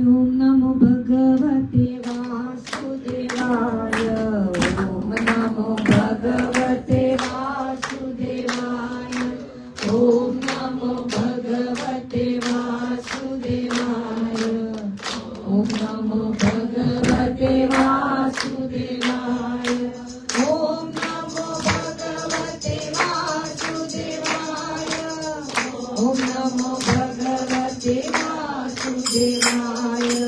ઓમ નમો ભગવતે વાસુદેવાય. ઓમ નમો ભગવતે વાસુદેવાય. ઓમ નમો ભગવતે વાસુદેવાય. ઓમ નમો ભગવતે વાસુદેવાય. ઓમ નમો ભગવતે વાસુદેવાય. ઓમ નમો ભગવતે વાસુદેવાય.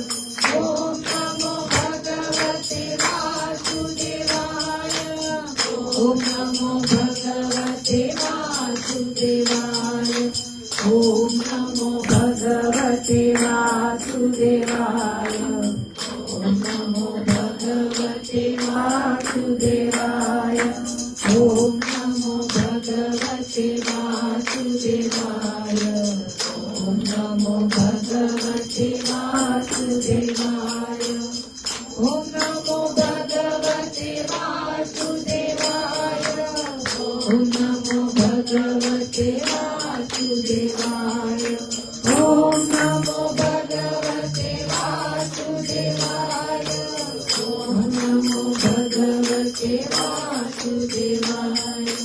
ઓમ નમો ભગવતે વાસુદેવાય. ઓમ નમો ભગવતે વાસુદેવાય. ઓમ નમો ભગવતે વાસુદેવાય. ઓમ નમો ભગવતે વાસુદેવાય. ઓમ નમો ભગવતે વાસુદેવાય. ઓમ નમો ભગવતે વાસુદેવાય. ઓમ નમો ભગવતે વાસુદેવાય. ઓમ નમો ભગવતે વાસુદેવાય. ઓમ નમો ભગવતે વાસુદેવાય. ઓમ નમો ભગવતે વાસુદેવાય.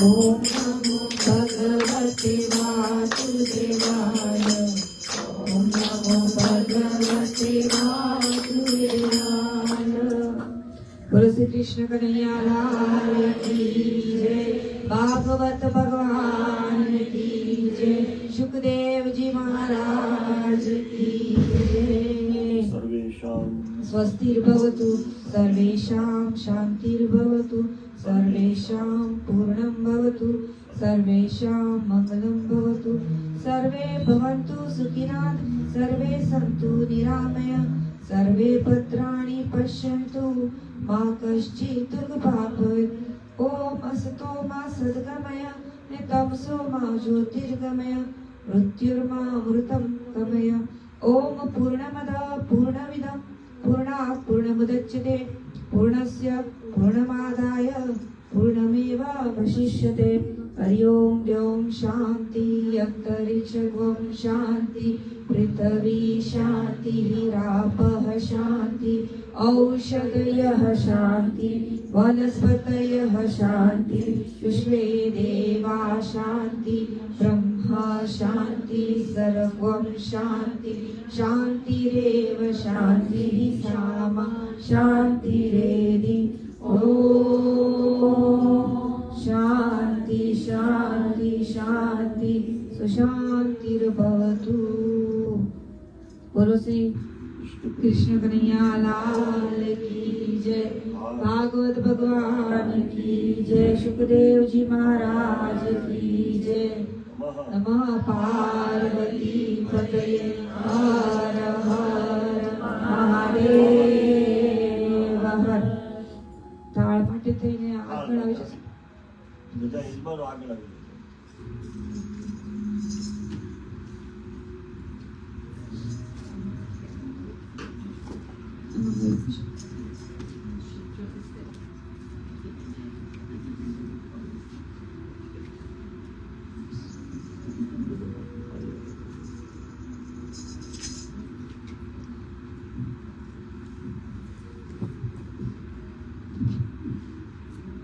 ઓમ નમો ભગવતે વાસુદેવાય. ઓમ નમો ભગવતે વાસુદેવાય. बोलो श्री कृष्ण कन्हैया लाल की जय। भागवत भगवान की जय। सुखदेव जी महाराज की जय। सर्वेषां स्वस्तिर्भवतु सर्वेषां शान्तिर्भवतु सर्वेषां पूर्णं भवतु सर्वेषां मङ्गलं भवतु सर्वे भवन्तु सुखिनः सर्वे सन्तु निरामया सर्वे भद्राणि पश्यन्तु मा कश्चित् दुःखभाग् भवेत्। ॐ असतो मा सद्गमय तमसो मा ज्योतिर्गमय मृत्युर्मामृतं गमय। ॐ पूर्णमदः पूर्णमिदं पूर्णात् पूर्णमुदच्यते पूर्णस्य पूर्णमादाय पूर्णमेवावशिष्यते। हरि ओं द्यौं शान्ति अन्तरिक्षं शान्ति पृथिवी शान्तिः रापः शान्ति औषधयः शान्ति वनस्पतयः शान्ति विश्वे देवा शान्ति ब्रह्मा शान्ति सर्वं शान्ति शान्तिरेव शान्तिः सामा शान्तिरेधि। ॐ शान्ति शान्ति शान्ति सुशान्तिर्भवतु। बोलो श्री कृष्ण कन्हैया लाल की जय। भागवत भगवान की जय। सुखदेव जी महाराज की जय। नमः पार्वती पतये हर हर महादेव हर। તાળ માટે થઈને આગળ આવી જશે. બધા યજમાનો આગળ આવી જશે.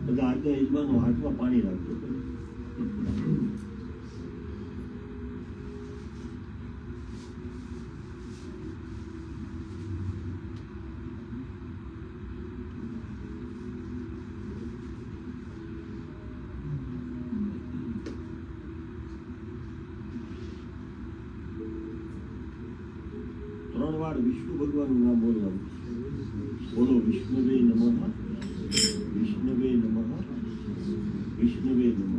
બધા આજના યજમાનો હાથમાં પાણી રાખજો. ત્રણ વાર વિષ્ણુ ભગવાનનું નામ બોલવાનું. બોલો વિષ્ણુવે નમઃ વિષ્ણવે નમઃ વિષ્ણવે નમઃ.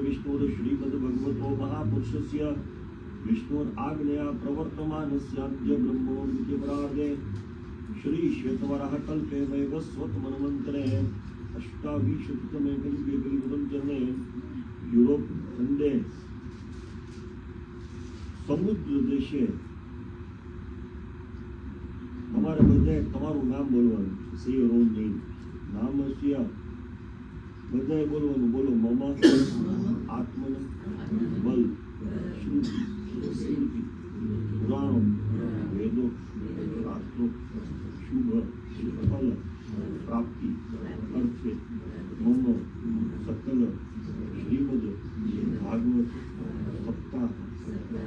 विष्णुर श्रीमद्भगवतो महापुरुषस्य विष्णुराज्ञया प्रवर्तमानस्याद्य ब्रह्मोऽद्यपराधे श्री श्वेतवराह कल्पे वैवस्वत मन्वन्तरे अष्टाविंशतितमे कल्पे कलियुगजने યુરોપ ખંડે સમુદ્ર દેશે અમારે બધાએ તમારું નામ બોલવાનું. શ્રી રોજની નામસ્ય બધાએ બોલવાનું. બોલો મમ આત્મન બલ શ્રુતિ સ્મૃતિ પુરાણો વેદો શાસ્ત્રો શુભ ફલ પ્રાપ્તિ અર્થે મમ સકલ શ્રીમદ ભાગવત સપ્તાહ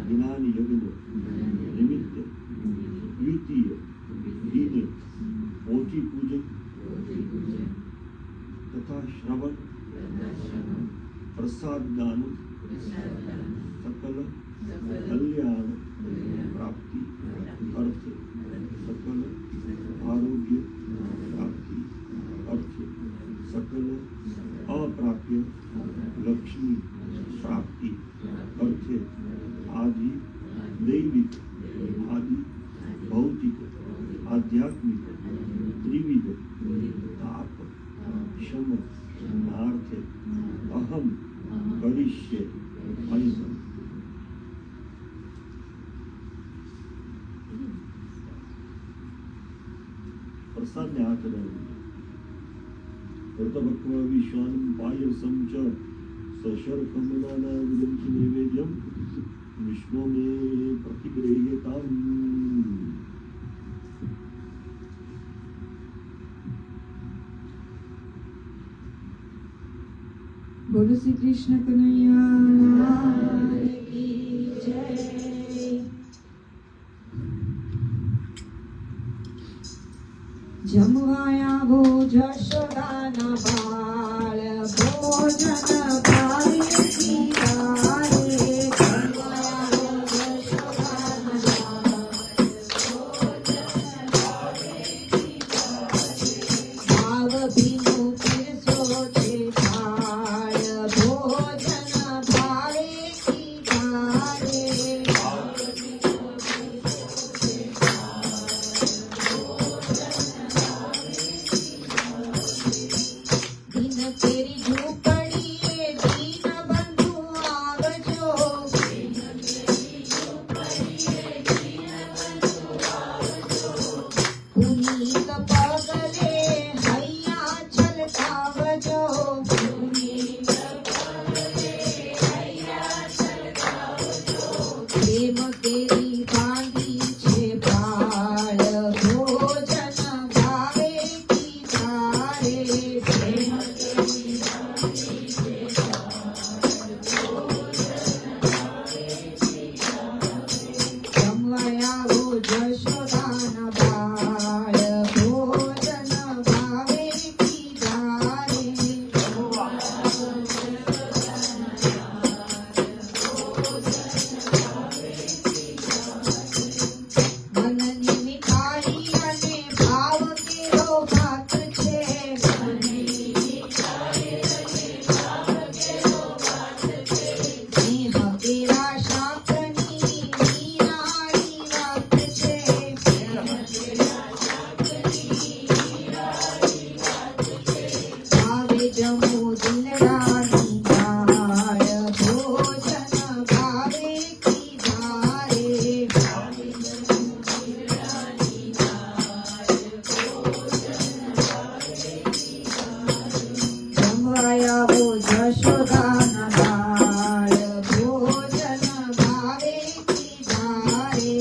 જ્ઞાન યજ્ઞ નિમિત્ત દ્વિતીય દિને પોથી પૂજન તથા શ્રવણ પ્રસાદ દાન સકલ કલ્યાણ પ્રાપ્તિ અર્થ સકલ આરોગ્ય પ્રાપ્તિ અર્થ સકલ અપ્રાપ્ય લક્ષ્મી પ્રાપ્તિ અર્થે આદિ દૈવિક આદિ ભૌતિક આધ્યાત્મિક ત્રિવિધ તાપ શમ નાર્થે અહમ કરિષ્યે અનિસમ. પ્રસાદને હાથ ધરવું. પ્રતભક્વ વિશ્વાન પાયસમ ચ સશર્કમલાના વિદંચ નૈવેદ્યમ વિષ્ણુ મે પ્રતિગ્રહ્યતામ. બોલો શ્રી કૃષ્ણ કનૈયા લાલ કી જય. જમવા આવો જશોદાના બાળ ભોજન ભાવે પીવારે. જમવા આવો જશોદાના ભાવ ભીનું પીરસો છે થાળ ભોજન ભાવે પીવારે. દિન તેરી ઝૂંપડીએ દીન બંધુ આવજો. પુનીત પગલે હૈયા છલકાવજો. પ્રેમ કેરી બાંધી છે ભાળ ભોજન ભાવે પીવારે. પ્રેમ જમવા આવો જશોદાના બાળ ભોજન ભાવે પીવારે. મનની મીઠાઈ અને ભાવ કેરો ભાત છે. સ્નેહ કેરા શાકની નિરાળી વાત છે. ભાવે જમો દિલડાની દાળ ભોજન ભાવે પીવારે. જમવા આવો જશોદાના બાળ ભોજન ભાવે પીવારે.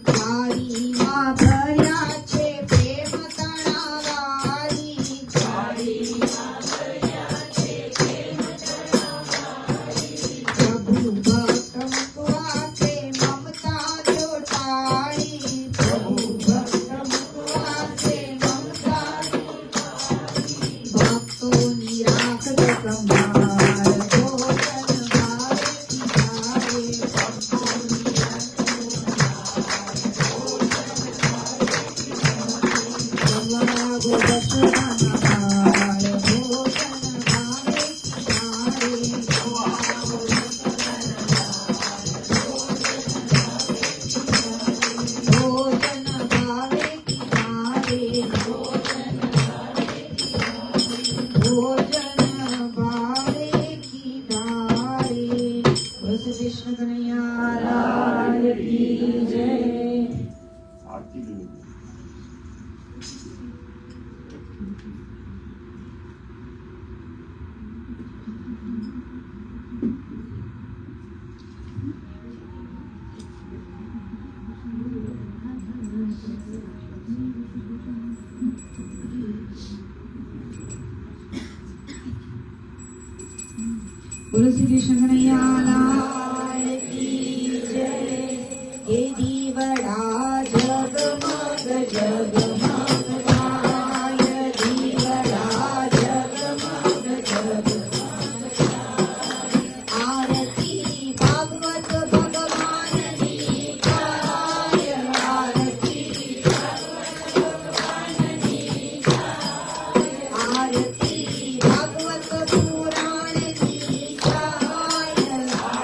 થાળીમાં ભર્યા છે પ્રેમ તણાવારી. પ્રભુ ભક્ત મુકવા છે મમતા ચોટાડી. પ્રભુ ભક્ત મુકવા છે મમતા ચોટાડી. ભક્તોની રાખજો સંભાળ ભોજન ભાવે પીવારે. જમવા આવો જશોદાના બાળ ભોજન ભાવે પીવારે. ભોજન ભાવે પીવારે. ભોજન ભાવે પીવારે. બોલો શ્રી કૃષ્ણ કનૈયા લાલ કી જય. આરતી લેવી. બોલો શ્રી કૃષ્ણ કનૈયા લાલ કી જય. હે દીવડા જગમગ જગમગ થાય. દીવડા જગમગ જગમગ. આરતી ભાગવત ભગવાનની થાય. આરતી આરતી ભાગવત પુરાણની થાય.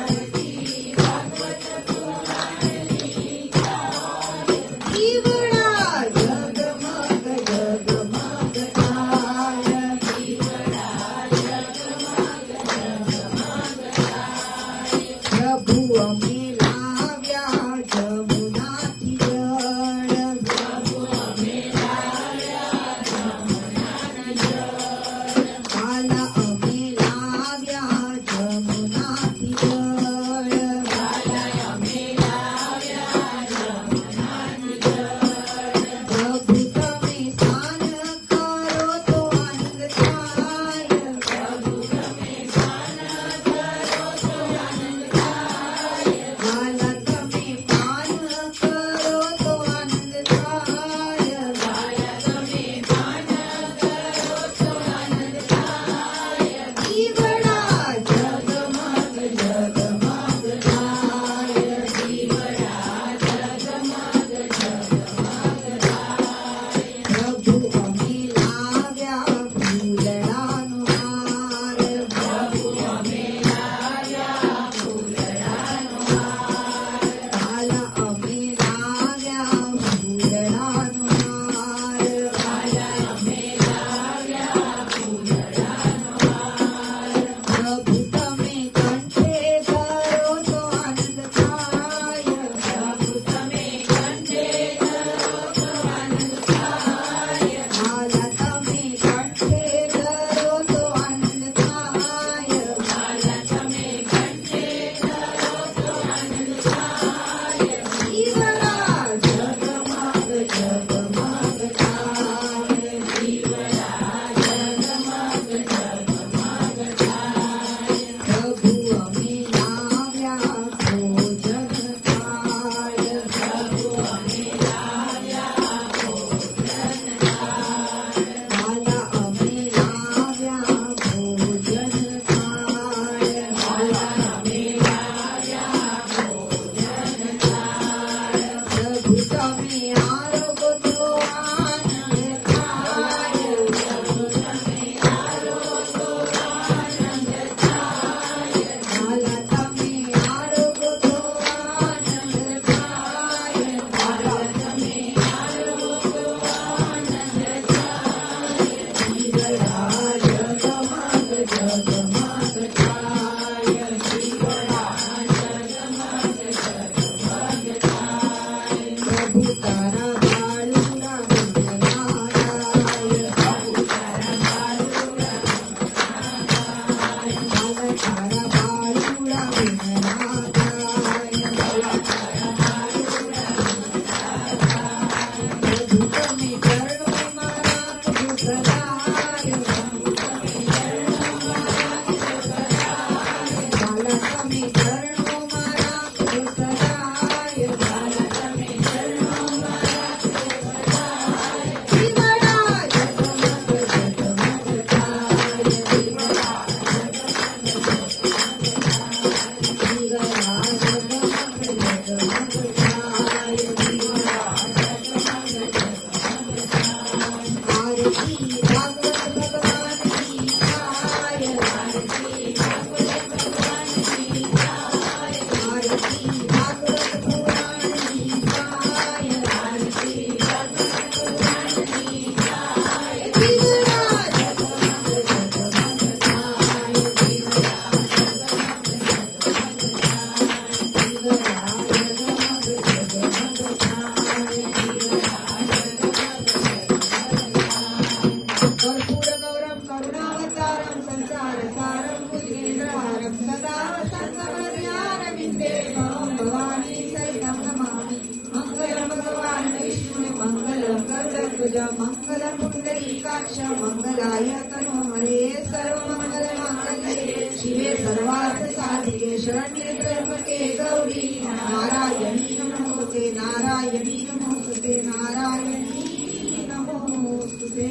સરોજ મંગલ પુંડરીકાક્ષ મંગલાય તનો હરે સર્વમંગલ માંગલ્યે શિવે સર્વાર્થ સાધિકે શરણ્ય ત્ર્યંબકે ગૌરી નારાયણી નમોસ્તુતે નારાયણી નમોસ્તુતે નારાયણી નમોસ્તુતે.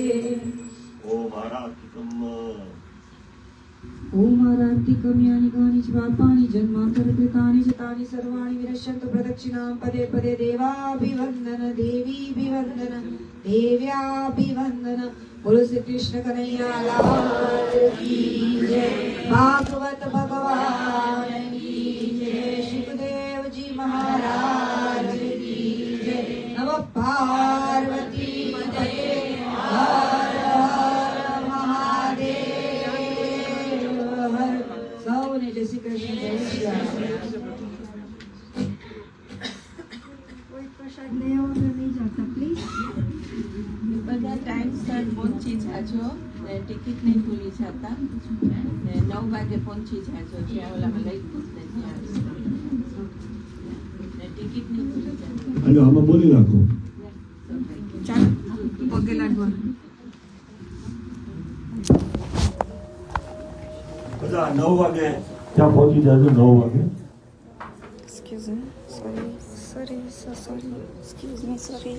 ઓમ આરાધિકમ ઓમ આરાર્તિકમ યાની કાની ચ પાપાની જન્માંતરકૃતાની ચ તાની સર્વાણી વિનશ્યન્તુ પ્રદક્ષિણાં પદે પદે દેવાભિવંદન દેવીભિવંદન દેવ્યાભિવંદન. બોલો શ્રી કૃષ્ણ કનૈયા લાલ કી જય. ભાગવત ભગવાન કી જય. શુકદેવજી મહારાજ કી જય. નમઃ પાર્વતી પતયે હર હર મહાદેવ હર. સૌને જય શ્રી કૃષ્ણ. જય શ્રી રામ. कोई प्रसाद नहीं हो तो नहीं जाता प्लीज. બધા ટાઈમસર પહોંચી જાજો ને ટિકિટ નહીં ભૂલી જતા ને 9 વાગે પહોંચી જાજો જ્યાં ઓલામાં લખ્યું છે ત્યાં ને ટિકિટ નહીં ભૂલી જતા. અને આમાં બોલી નાખો. ચાલો પગે લાગવા. બધા 9 વાગે ત્યાં પહોંચી જજો. 9 વાગે. Excuse me. Sorry. Excuse me. Sorry.